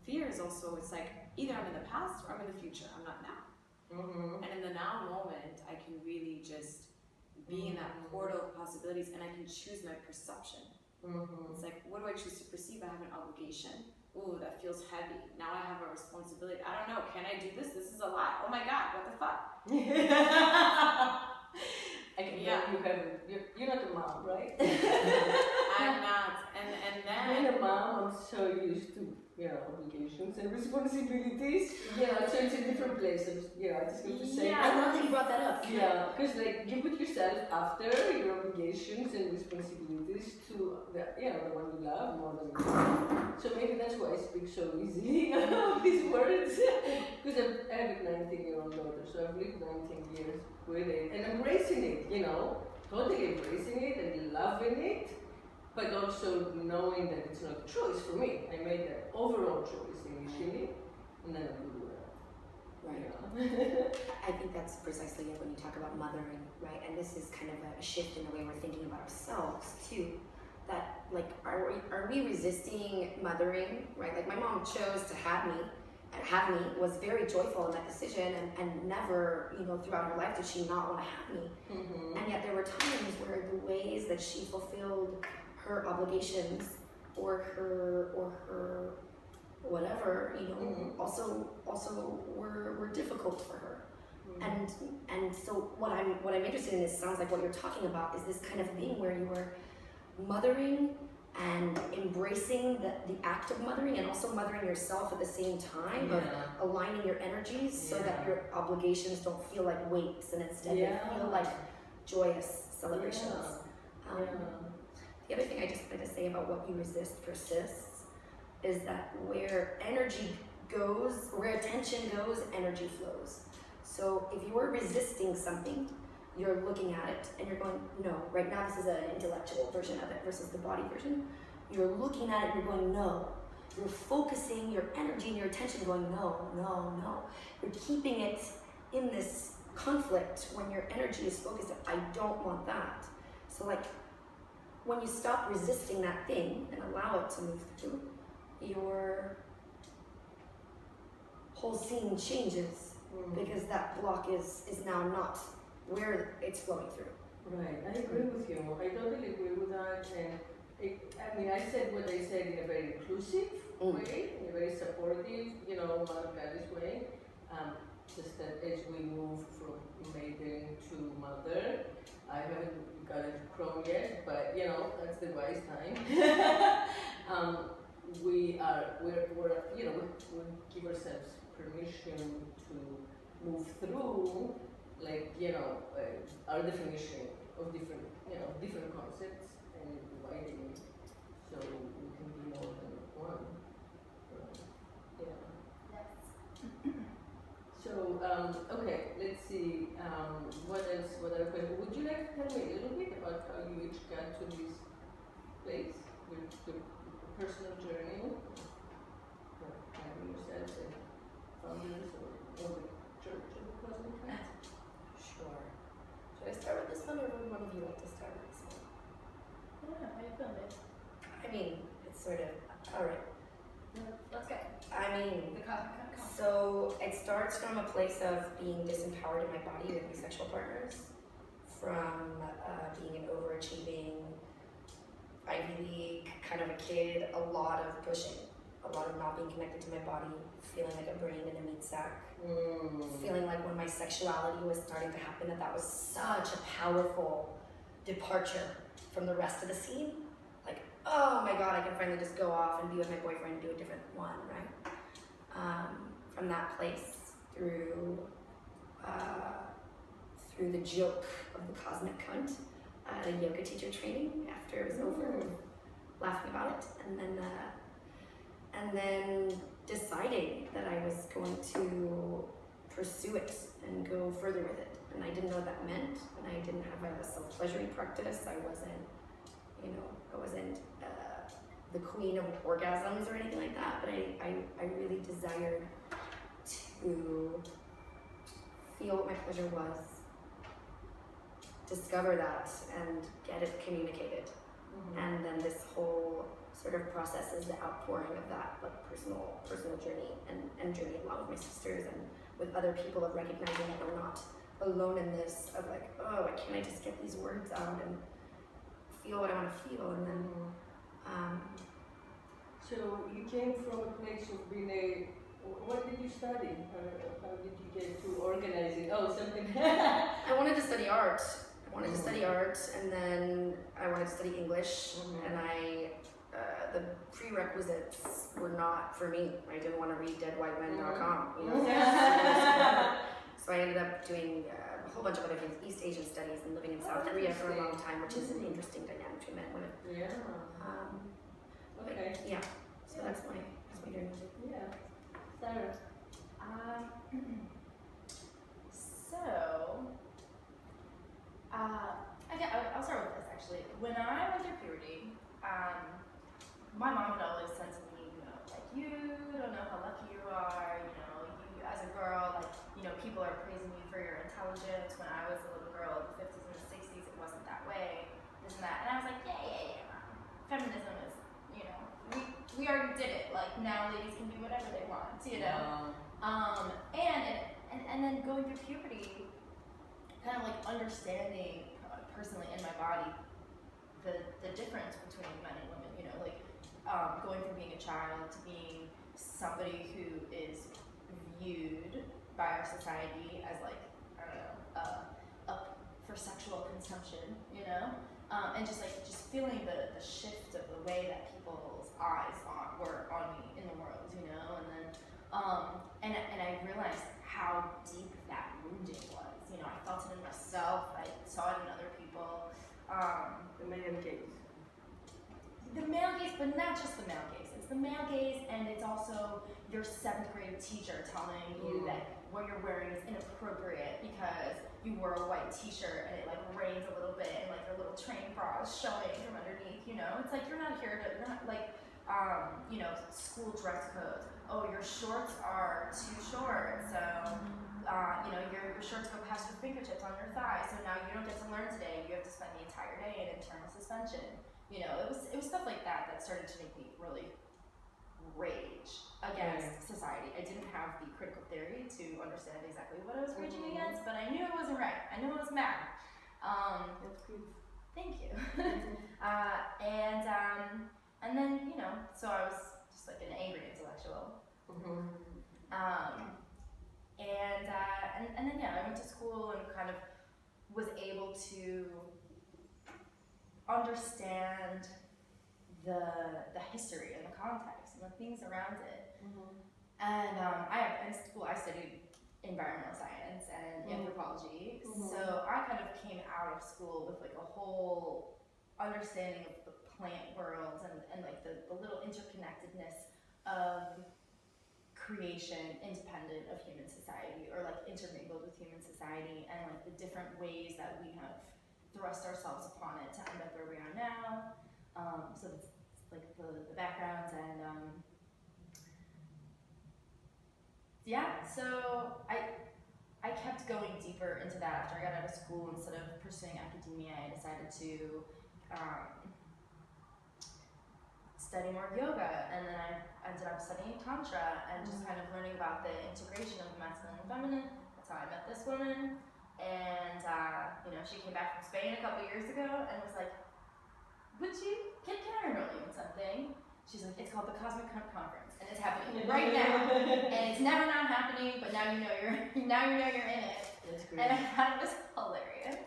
Speaker 4: fear is also, it's like either I'm in the past or I'm in the future. I'm not now.
Speaker 1: Mm-hmm.
Speaker 4: And in the now moment, I can really just be in that portal of possibilities, and I can choose my perception.
Speaker 1: Mm-hmm.
Speaker 4: It's like, what do I choose to perceive? I have an obligation. Ooh, that feels heavy. Now I have a responsibility. I don't know. Can I do this? This is a lot. Oh my God, what the fuck?
Speaker 1: I can
Speaker 4: Yeah.
Speaker 1: tell you haven't. You're not a mom, right?
Speaker 4: I'm not. And
Speaker 1: Being
Speaker 4: then
Speaker 1: a mom, I'm so used to, obligations and responsibilities. So it's a different place. I just have to say.
Speaker 4: Yeah.
Speaker 2: I love that you brought that up.
Speaker 1: Yeah, because you put yourself after your obligations and responsibilities to the one you love more than you. So maybe that's why I speak so easily of these words. Because I have a 19-year-old daughter, so I've lived 19 years with it and embracing it, totally embracing it and loving it, but also knowing that it's not a choice for me. I made the overall choice initially, and then I can do that.
Speaker 2: Right. I think that's precisely it when you talk about mothering, right? And this is kind of a shift in the way we're thinking about ourselves too. That are we resisting mothering, right? Like my mom chose to have me, was very joyful in that decision, and never, throughout her life did she not want to have me.
Speaker 1: Mm-hmm.
Speaker 2: And yet there were times where the ways that she fulfilled her obligations or her whatever, also were difficult for her.
Speaker 1: Mm-hmm.
Speaker 2: And so what I'm interested in sounds like what you're talking about is this kind of thing where you are mothering and embracing the act of mothering, and also mothering yourself at the same time, of aligning your energies so that your obligations don't feel like weights, and instead they feel like joyous celebrations. The other thing I just wanted to say about what you resist persists is that where energy goes, where attention goes, energy flows. So if you're resisting something, you're looking at it and you're going, no, right now this is an intellectual version of it versus the body version. You're looking at it and you're going, no. You're focusing your energy and your attention going, no, no, no. You're keeping it in this conflict when your energy is focused, I don't want that. So when you stop resisting that thing and allow it to move through, your whole scene changes because that block is now not where it's flowing through.
Speaker 1: Right, I agree with you. I totally agree with that. And I said what I said in a very inclusive way, in a very supportive, Mother Goddess way. Just that as we move from maiden to mother, I haven't got it chrome yet, but that's the wise time. We give ourselves permission to move through, our definition of different concepts and dividing it so we can be more than one. So, okay, let's see, what else, what other questions? Would you like to tell me a little bit about how you each got to this place, your personal journey, finding yourselves and founders or the Church of the Cosmic Cunt?
Speaker 2: Sure. Should I start with this one, or would one of you like to start with this one?
Speaker 3: Yeah, I feel it.
Speaker 2: I mean, it's sort of, alright.
Speaker 3: Let's go.
Speaker 2: I mean,
Speaker 3: The cosmic cunt.
Speaker 2: so it starts from a place of being disempowered in my body with my sexual partners, from being an overachieving Ivy League kind of a kid, a lot of pushing, a lot of not being connected to my body, feeling like a brain in a meat sack, feeling like when my sexuality was starting to happen that was such a powerful departure from the rest of the scene. Like, oh my God, I can finally just go off and be with my boyfriend and do a different one, right? From that place through the joke of the cosmic cunt, a yoga teacher training after it was over, laughing about it, and then deciding that I was going to pursue it and go further with it. And I didn't know what that meant, and I didn't have a self-pleasuring practice. I wasn't the queen of orgasms or anything like that, but I really desired to feel what my pleasure was, discover that, and get it communicated. And then this whole sort of processes the outpouring of that like personal journey and journey along with my sisters and with other people, of recognizing that we're not alone in this, of like, oh, why can't I just get these words out and feel what I want to feel? And then
Speaker 1: so you came from a place of being what did you study? How did you get to organizing? Oh, something.
Speaker 2: I wanted to study art. And then I wanted to study English, and the prerequisites were not for me. I didn't want to read deadwhitemen.com, you know. So I ended up doing a whole bunch of other things, East Asian studies, and living in South Korea for a long time, which is an interesting dynamic between men and women.
Speaker 1: Yeah. Okay.
Speaker 2: Yeah. So that's my journey.
Speaker 1: Yeah. Sarah.
Speaker 3: I'll start with this actually. When I went through puberty, my mom had always said to me, you know, like, you don't know how lucky you are, you know, you as a girl, like, you know, people are praising you for your intelligence. When I was a little girl in the 50s and the 60s, it wasn't that way, this and that. And I was like, yeah. Feminism is, you know, we already did it. Like, now ladies can do whatever they want, you know? And then going through puberty, kind of like understanding personally in my body the difference between men and women, you know, like going from being a child to being somebody who is viewed by our society as like, I don't know, up for sexual consumption, you know, and just feeling the shift of the way that people's eyes were on me in the world, you know, and then and I realized how deep that wounding was. You know, I felt it in myself, I saw it in other people.
Speaker 1: The male gaze.
Speaker 3: The male gaze, but not just the male gaze. It's the male gaze, and it's also your 7th grade teacher telling you that what you're wearing is inappropriate because you wore a white t-shirt and it like rains a little bit and like your little train bra is showing from underneath, you know? It's like you're not like, you know, school dress codes. Oh, your shorts are too short, so you know, your shorts go past your fingertips on your thighs, so now you don't get to learn today. You have to spend the entire day in internal suspension. You know, it was stuff like that that started to make me really rage against society. I didn't have the critical theory to understand exactly what I was raging against, but I knew it wasn't right. I knew it was mad.
Speaker 1: That's good.
Speaker 3: Thank you. And then, you know, so I was just like an angry intellectual. And then yeah, I went to school and kind of was able to understand the history and the context and the things around it. And in school I studied environmental science and anthropology, so I kind of came out of school with like a whole understanding of the plant world and like the little interconnectedness of creation independent of human society, or like intermingled with human society, and like the different ways that we have thrust ourselves upon it to end up where we are now. So it's like the backgrounds and yeah, so I kept going deeper into that after I got out of school. Instead of pursuing academia, I decided to study more yoga, and then I ended up studying Tantra and just kind of learning about the integration of masculine and feminine. That's how I met this woman. And you know, she came back from Spain a couple years ago and was like, can I enroll you in something? She's like, it's called the Cosmic Cunt Conference, and it's happening right now. And it's never not happening, but now you know you're in it.
Speaker 1: That's great.
Speaker 3: And I thought it was hilarious.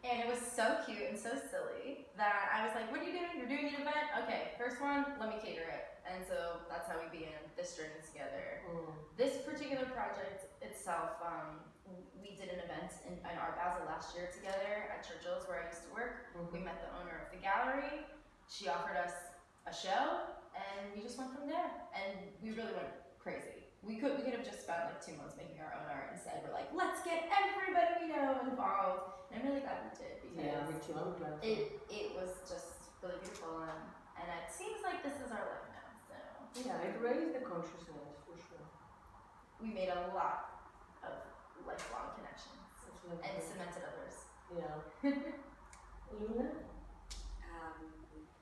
Speaker 3: And it was so cute and so silly that I was like, what are you doing? You're doing an event? Okay, first one, let me cater it. And so that's how we began this journey together. This particular project itself, we did an event in Art Basel last year together at Churchill's, where I used to work. We met the owner of the gallery. She offered us a show, and we just went from there. And we really went crazy. We could have just spent like 2 months making our own art. Instead, we're like, let's get everybody we know involved. And I'm really glad we did, because
Speaker 1: me too. I'm glad.
Speaker 3: it was just really beautiful, and it seems like this is our life now. So
Speaker 1: Yeah, it raised the consciousness for sure.
Speaker 3: we made a lot of lifelong connections and cemented others.
Speaker 1: Yeah. Luna?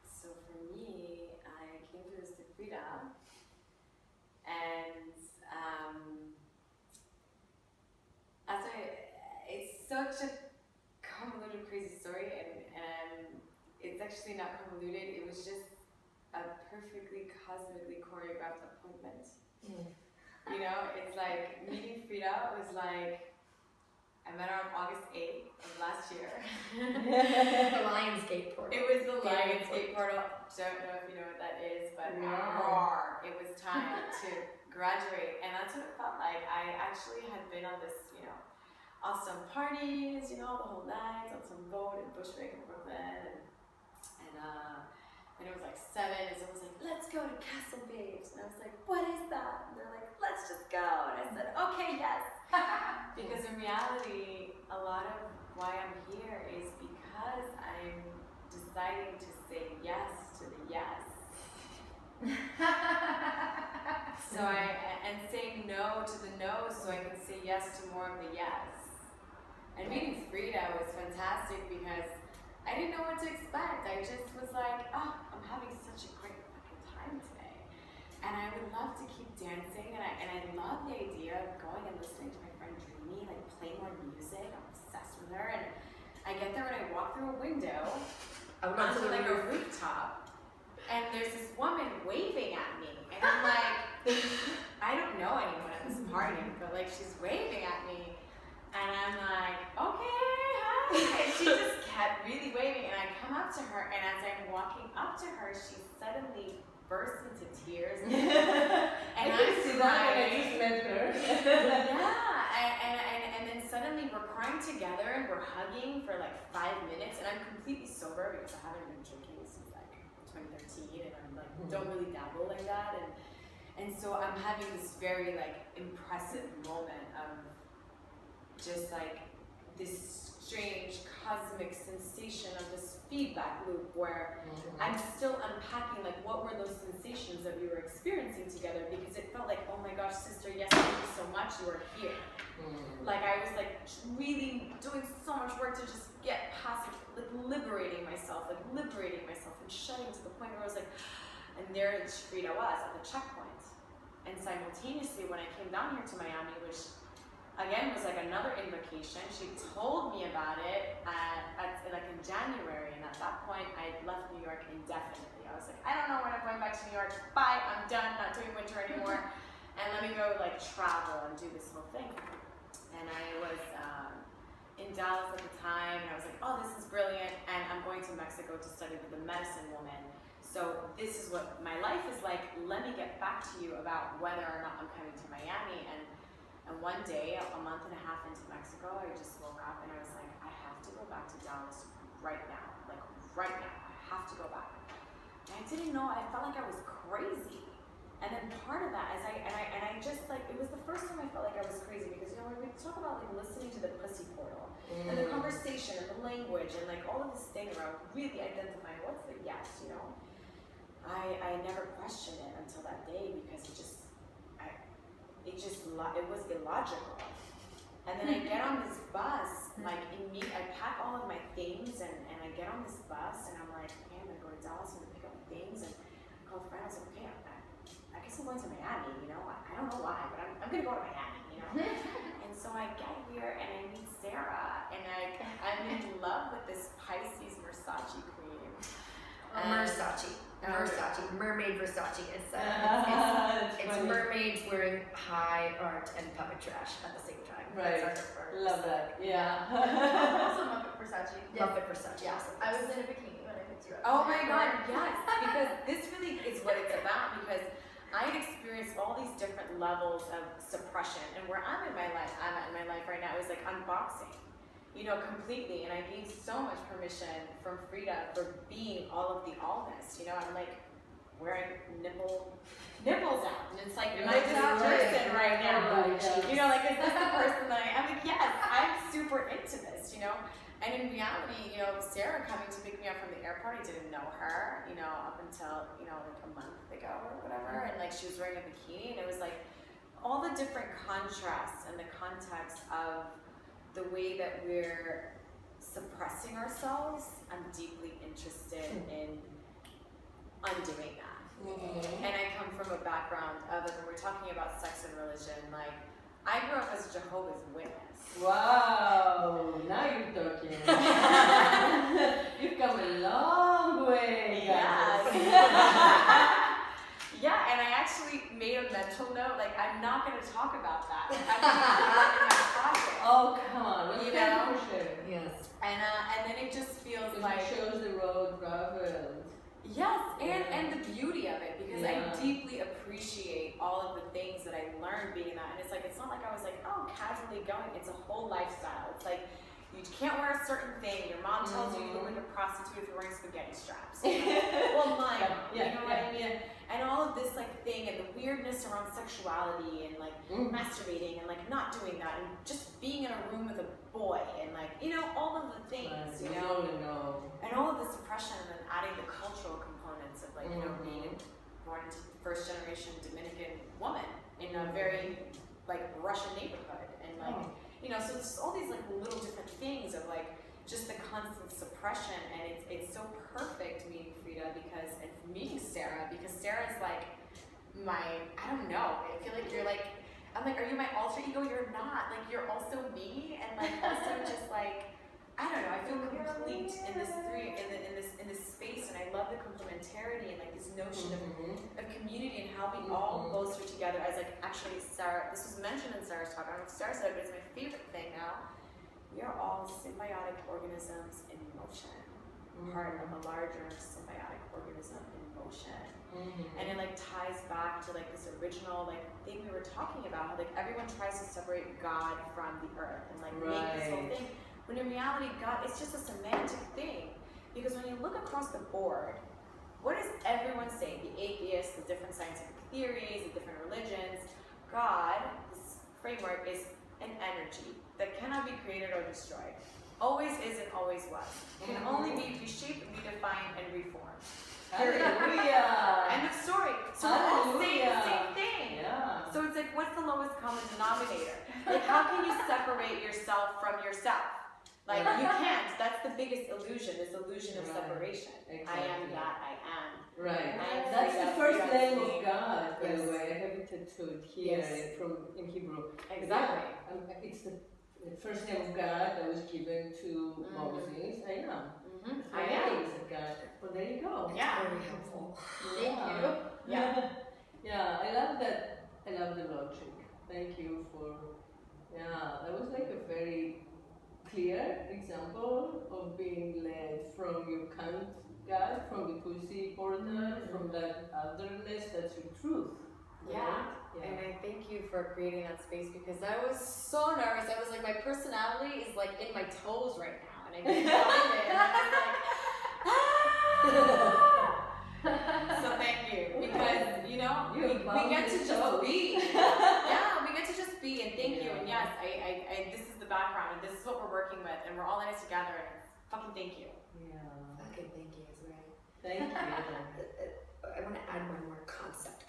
Speaker 4: So for me, Frida, and it's such a convoluted, crazy story, and it's actually not convoluted. It was just a perfectly cosmically choreographed appointment. You know, it's like meeting Frida was like, I met her on August 8th of last year.
Speaker 2: The Lionsgate portal.
Speaker 4: It was the Lionsgate portal. Don't know if you know what that is, but it was time to graduate, and that's what it felt like. I actually had been on this, awesome parties, the whole night, on some boat in Bushwick in Brooklyn, and it was like 7, and someone was like, let's go to Castle Babes, and I was like, what is that? And they're like, let's just go, and I said, okay, yes. Because in reality, a lot of why I'm here is because I'm deciding to say yes to the yes. And saying no to the no so I can say yes to more of the yes. And meeting Frida was fantastic because I didn't know what to expect. I just was like, oh, I'm having such a great fucking time today. And I would love to keep dancing, and I love the idea of going and listening to my friend Dreamy, like playing more music. I'm obsessed with her. And I get there and I walk through a window onto like a rooftop, and there's this woman waving at me, and I'm like, I don't know anyone at this party, but like she's waving at me, and I'm like, okay, hi. And she just kept really waving, and I come up to her, and as I'm walking up to her, she suddenly burst into tears, and I'm crying. And then suddenly we're crying together and we're hugging for like 5 minutes, and I'm completely sober because I haven't been drinking since like 2013, and I'm like don't really dabble like that, and so I'm having this very like impressive moment of just like this strange cosmic sensation of this feedback loop where I'm still unpacking like what were those sensations that we were experiencing together, because it felt like, oh my gosh, sister, yes, thank you so much, you are here. Like I was like really doing so much work to just get past it, like liberating myself and shutting to the point where I was like, and there Frida was at the checkpoint. And simultaneously when I came down here to Miami, which again was like another invocation, she told me about it like in January, and at that point I left New York indefinitely. I was like, I don't know when I'm going back to New York, bye, I'm done, not doing winter anymore, and let me go like travel and do this whole thing. And I was in Dallas at the time, and I was like, oh, this is brilliant, and I'm going to Mexico to study with a medicine woman. So this is what my life is like. Let me get back to you about whether or not I'm coming to Miami. And one day, a month and a half into Mexico, I just woke up and I was like, I have to go back to Dallas right now. Like right now, I have to go back. And I didn't know, I felt like I was crazy. And then part of that is I just like, it was the first time I felt like I was crazy, because when we talk about like listening to the pussy portal and the conversation and the language and like all of this thing around really identifying what's the yes, I never questioned it until that day, because it was illogical. And then I get on this bus, like I pack all of my things and I get on this bus and I'm like, okay, I'm gonna go to Dallas and pick up my things, and I call a friend, I was like, okay, I guess I'm going to Miami, I don't know why, but I'm gonna go to Miami, And so I get here and I meet Sarah, and I'm in love with this Pisces Versace queen. Mermaid Versace. It's mermaids wearing high art and puppet trash at the same time.
Speaker 1: Right. Love that. Yeah.
Speaker 3: Also Muppet Versace.
Speaker 2: Muppet Versace.
Speaker 3: Yeah. I was in a bikini when I picked you up.
Speaker 4: Oh my god, yes. Because this really is what it's about, because I had experienced all these different levels of suppression, and where I'm at in my life right now is like unboxing, completely. And I gained so much permission from Frida for being all of the allness. I'm like wearing nipples out, and it's like, am I this person right now? Like, is this the person that I'm like, yes, I'm super into this, And in reality, Sarah coming to pick me up from the airport, I didn't know her, up until, like a month ago or whatever. And like she was wearing a bikini, and it was like all the different contrasts and the context of the way that we're suppressing ourselves. I'm deeply interested in undoing that. And I come from a background of, when we're talking about sex and religion, like, I grew up as a Jehovah's Witness.
Speaker 1: Wow, now you're talking. You've come a long way.
Speaker 4: Yes. Yeah, and I actually made a mental note, like, I'm not going to talk about that. Like, I'm going to put that in my pocket.
Speaker 1: Oh, come on.
Speaker 4: You know?
Speaker 1: For sure.
Speaker 2: Yes.
Speaker 4: And then it just feels
Speaker 1: Because
Speaker 4: like...
Speaker 1: it shows the road traveled.
Speaker 4: Yes, and the beauty of it, because
Speaker 1: Yeah.
Speaker 4: I deeply appreciate all of the things that I learned being in that. And it's like, it's not like I was like, oh, casually going. It's a whole lifestyle. It's like, you can't wear a certain thing. Your mom tells you look like a prostitute if you're wearing spaghetti straps. Well, my mom, you know what I mean? And all of this like thing and the weirdness around sexuality and like masturbating and like not doing that and just being in a room with a boy and like, you know, all of the things, you know? And all of this oppression and then adding the cultural components of like, you know, being born into first generation Dominican woman in a very like Russian neighborhood and like, you know, so it's all these like little different things of like just the constant suppression, and it's so perfect meeting Frida because, and meeting Sarah, because Sarah's like my, I don't know, I feel like you're like, I'm like, are you my alter ego? You're not, like you're also me, and like also just like, I don't know, I feel complete in this in this space, and I love the complementarity and like this notion of community and how we all bolster together as like, actually Sarah, this was mentioned in Sarah's talk, I don't know if Sarah said it, but it's my favorite thing now. We are all symbiotic organisms in motion, part of a larger symbiotic organism in motion. And it like ties back to like this original like thing we were talking about, how like everyone tries to separate God from the earth and like make this whole thing. When in reality, God, it's just a semantic thing. Because when you look across the board, what is everyone saying? The atheists, the different scientific theories, the different religions, God, this framework is an energy that cannot be created or destroyed. Always is and always was. Can only be reshaped, redefined, and reformed.
Speaker 1: Hallelujah!
Speaker 4: End of story. So we're all saying the same thing.
Speaker 1: Yeah.
Speaker 4: So it's like, what's the lowest common denominator? Like, how can you separate yourself from yourself? Like, you can't. That's the biggest illusion, this illusion of separation.
Speaker 1: Exactly.
Speaker 4: I am that I am.
Speaker 1: Right.
Speaker 4: I
Speaker 1: That's the first name
Speaker 4: me.
Speaker 1: of God, by the
Speaker 4: Yes.
Speaker 1: way. I have it tattooed here in Hebrew.
Speaker 4: Exactly.
Speaker 1: It's the first name of God that was given to Moses. I am.
Speaker 4: I am.
Speaker 1: Of God. Well, there you go.
Speaker 4: Yeah.
Speaker 2: Very helpful.
Speaker 4: Thank you. Yeah.
Speaker 1: Yeah, I love that. I love the logic. Thank you for. Yeah, that was like a very clear example of being led from your Cunt God, from the pussy portal, from that otherness. That's your truth.
Speaker 4: Yeah. And I thank you for creating that space because I was so nervous. I was like, my personality is like in my toes right now, and I didn't find it. And I was like, So thank you because you know we get to just be. Yeah, we get to just be, and thank you. And yes, I this is the background, and this is what we're working with, and we're all in it together. And fucking thank you.
Speaker 1: Yeah.
Speaker 2: Fucking thank you is right.
Speaker 1: Thank you.
Speaker 2: I want to add one more concept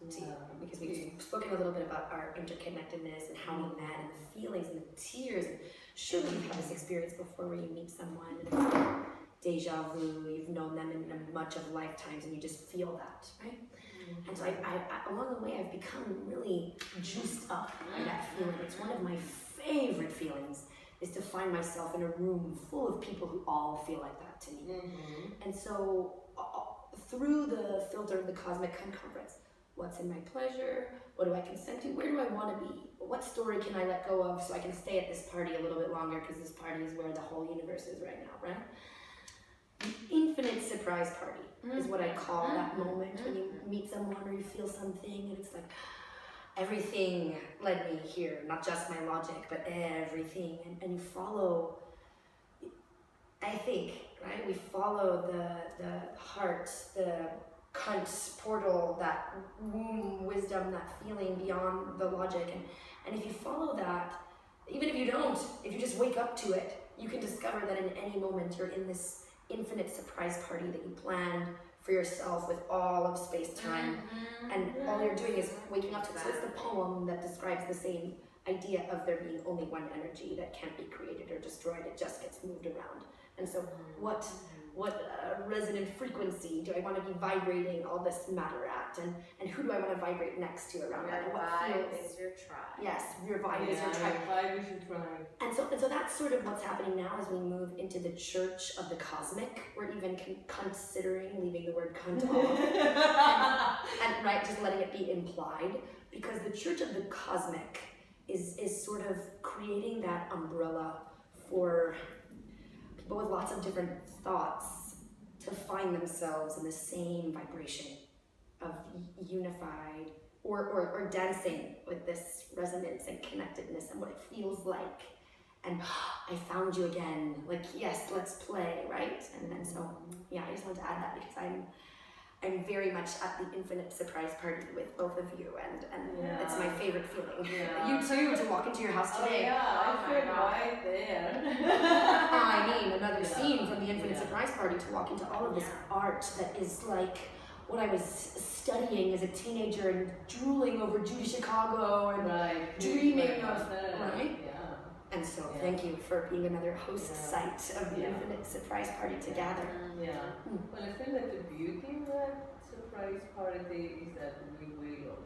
Speaker 2: to you, because we've
Speaker 1: Please.
Speaker 2: spoken a little bit about our interconnectedness and how we met and the feelings and the tears. And surely you've had this experience before where you meet someone and it's like deja vu, you've known them in much of lifetimes and you just feel that, right? And so I along the way I've become really juiced up by that feeling. It's one of my favorite feelings is to find myself in a room full of people who all feel like that to me. And so through the filter of the Cosmic Cunt Conference, what's in my pleasure? What do I consent to? Where do I want to be? What story can I let go of so I can stay at this party a little bit longer because this party is where the whole universe is right now, right? The infinite surprise party is what I call that moment when you meet someone or you feel something and it's like, everything led me here, not just my logic, but everything. And you follow, I think, right? We follow the heart, the Cunt's portal, that womb wisdom, that feeling beyond the logic. And if you follow that, even if you don't, if you just wake up to it, you can discover that in any moment you're in this infinite surprise party that you planned for yourself with all of space-time. And all you're doing is waking up to it. So it's the poem that describes the same idea of there being only one energy that can't be created or destroyed. It just gets moved around. And so what resonant frequency do I want to be vibrating all this matter at, and who do I want to vibrate next to around that, and what feels.
Speaker 4: Is your tribe.
Speaker 2: Yes, your vibe is your tribe.
Speaker 1: Vibe is your tribe.
Speaker 2: And so that's sort of what's happening now as we move into the church of the cosmic. We're even considering leaving the word cunt off, and right, just letting it be implied, because the church of the cosmic is sort of creating that umbrella for people with lots of different thoughts to find themselves in the same vibration of unified or dancing with this resonance and connectedness and what it feels like. And I found you again, like, yes, let's play, right? And so, yeah, I just wanted to add that because I'm very much at the infinite surprise party with both of you, and it's my favorite feeling.
Speaker 1: Yeah.
Speaker 2: You too, to walk into your house today.
Speaker 1: I feel right there.
Speaker 2: I mean, another scene from the infinite surprise party, to walk into all of this art that is like what I was studying as a teenager and drooling over Judy Chicago and dreaming of, right? And so thank you for being another host site of the infinite surprise party to gather.
Speaker 1: Well, I feel that the beauty of that surprise party is that we will all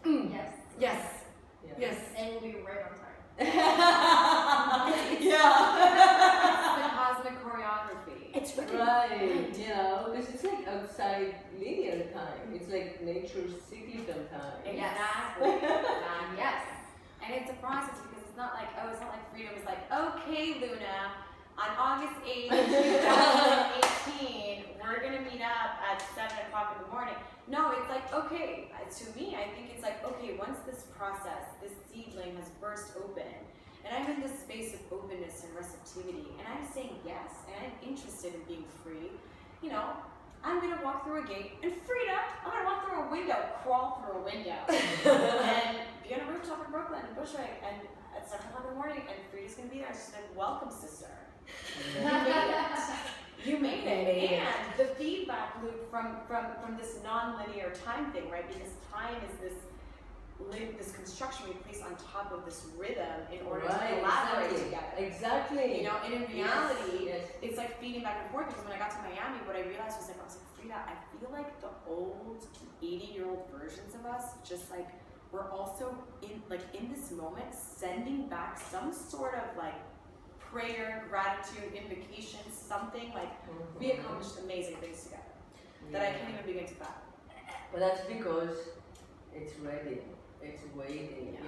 Speaker 1: find each other.
Speaker 2: Yes.
Speaker 3: And we'll be right on time.
Speaker 4: It's the cosmic choreography.
Speaker 2: It's
Speaker 1: Right, because it's like outside linear time. It's like nature's cyclical time.
Speaker 4: Exactly.
Speaker 3: Yes.
Speaker 4: And it's a process because it's not like Frida was like, okay, Luna, on August 8th, 2018, we're gonna meet up at 7 o'clock in the morning. No, it's like, okay, to me, I think it's like, okay, once this process, this seedling has burst open, and I'm in this space of openness and receptivity, and I'm saying yes, and I'm interested in being free, I'm gonna walk through a gate, and Frida, I'm gonna walk through a window, crawl through a window, and be on a rooftop in Brooklyn, in Bushwick, and at 7 o'clock in the morning, and Frida's gonna be there. She's like, welcome, sister. You made it. And the feedback loop from this non-linear time thing, right? Because time is this construction we place on top of this rhythm in order to collaborate together.
Speaker 1: Exactly.
Speaker 4: And in reality, it's like feeding back and forth, because when I got to Miami, what I realized was I was like, Frida, I feel like the old 80-year-old versions of us, just like, we're also in this moment sending back some sort of like prayer, gratitude, invocation, something like we accomplished amazing things together that I can't even begin to fathom.
Speaker 1: But that's because it's ready. It's waiting.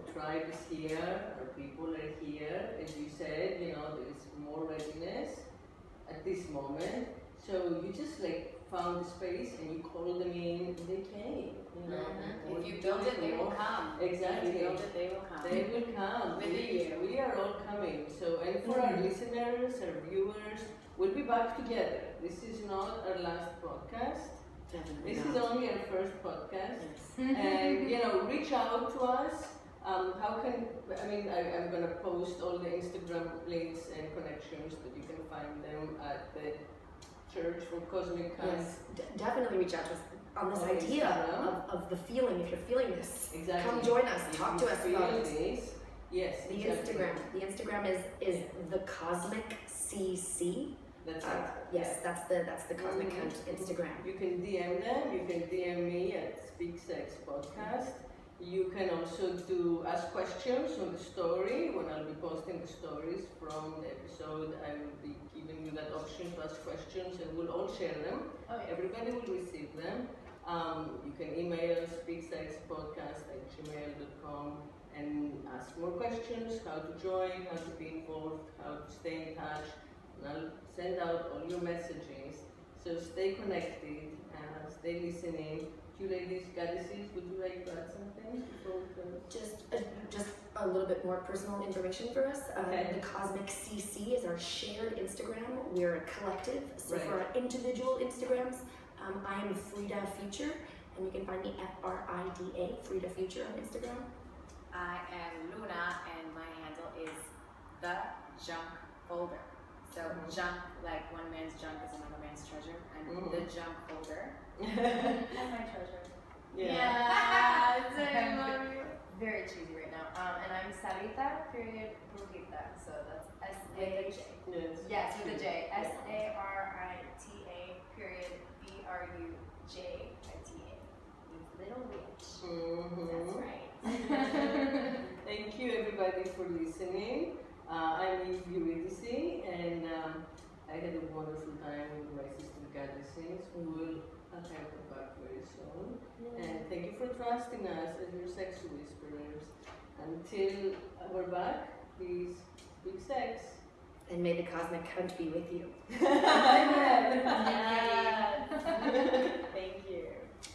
Speaker 1: The tribe is here, our people are here. As you said, there's more readiness at this moment. So you just found the space and you call them in, and they came.
Speaker 4: If you build it, they will come.
Speaker 1: Exactly.
Speaker 4: If you build it, they will come.
Speaker 1: They will come. We are all coming. So, and for our listeners, our viewers, we'll be back together. This is not our last podcast. This is only our first podcast. And reach out to us. I'm going to post all the Instagram links and connections, but you can find them at the Church for Cosmic Cunt.
Speaker 2: Yes, definitely reach out to us on this idea of the feeling. If you're feeling this, come join us, talk to us about it.
Speaker 1: Yes,
Speaker 2: The Instagram is the Cosmic CC.
Speaker 1: That's it.
Speaker 2: Yes, that's the Cosmic Cunt Instagram.
Speaker 1: You can DM them. You can DM me at Speak Sex Podcast. You can also ask questions on the story. When I'll be posting the stories from the episode, I will be giving you that option to ask questions, and we'll all share them. Everybody will receive them. You can email speaksexpodcast@gmail.com and ask more questions, how to join, how to be involved, how to stay in touch. And I'll send out all your messages. So stay connected, stay listening. You ladies, goddesses, would you like to add something before we close?
Speaker 2: Just a little bit more personal information for us.
Speaker 1: Okay.
Speaker 2: The Cosmic CC is our shared Instagram. We're a collective. So for our individual Instagrams, I am Frida Future, and you can find me FRIDA, Frida Future on Instagram.
Speaker 4: I am Luna, and my handle is the Junk Folder. So junk, like one man's junk is another man's treasure. I'm the Junk Folder.
Speaker 3: And my treasure.
Speaker 4: Yeah, I love you.
Speaker 3: very cheesy right now. And I'm Sarita, period, Brujita. So that's S-A.
Speaker 1: Yes.
Speaker 3: Yes, with a J. S-A-R-I-T-A, period, B-R-U-J-I-T-A. With little witch. That's right.
Speaker 1: Thank you everybody for listening. I'm Eurydice, and I had a wonderful time with my sister Goddesses, who will have her back very soon. And thank you for trusting us as your sex whisperers. Until we're back, please speak sex.
Speaker 2: And may the cosmic cunt be with you.
Speaker 1: Amen.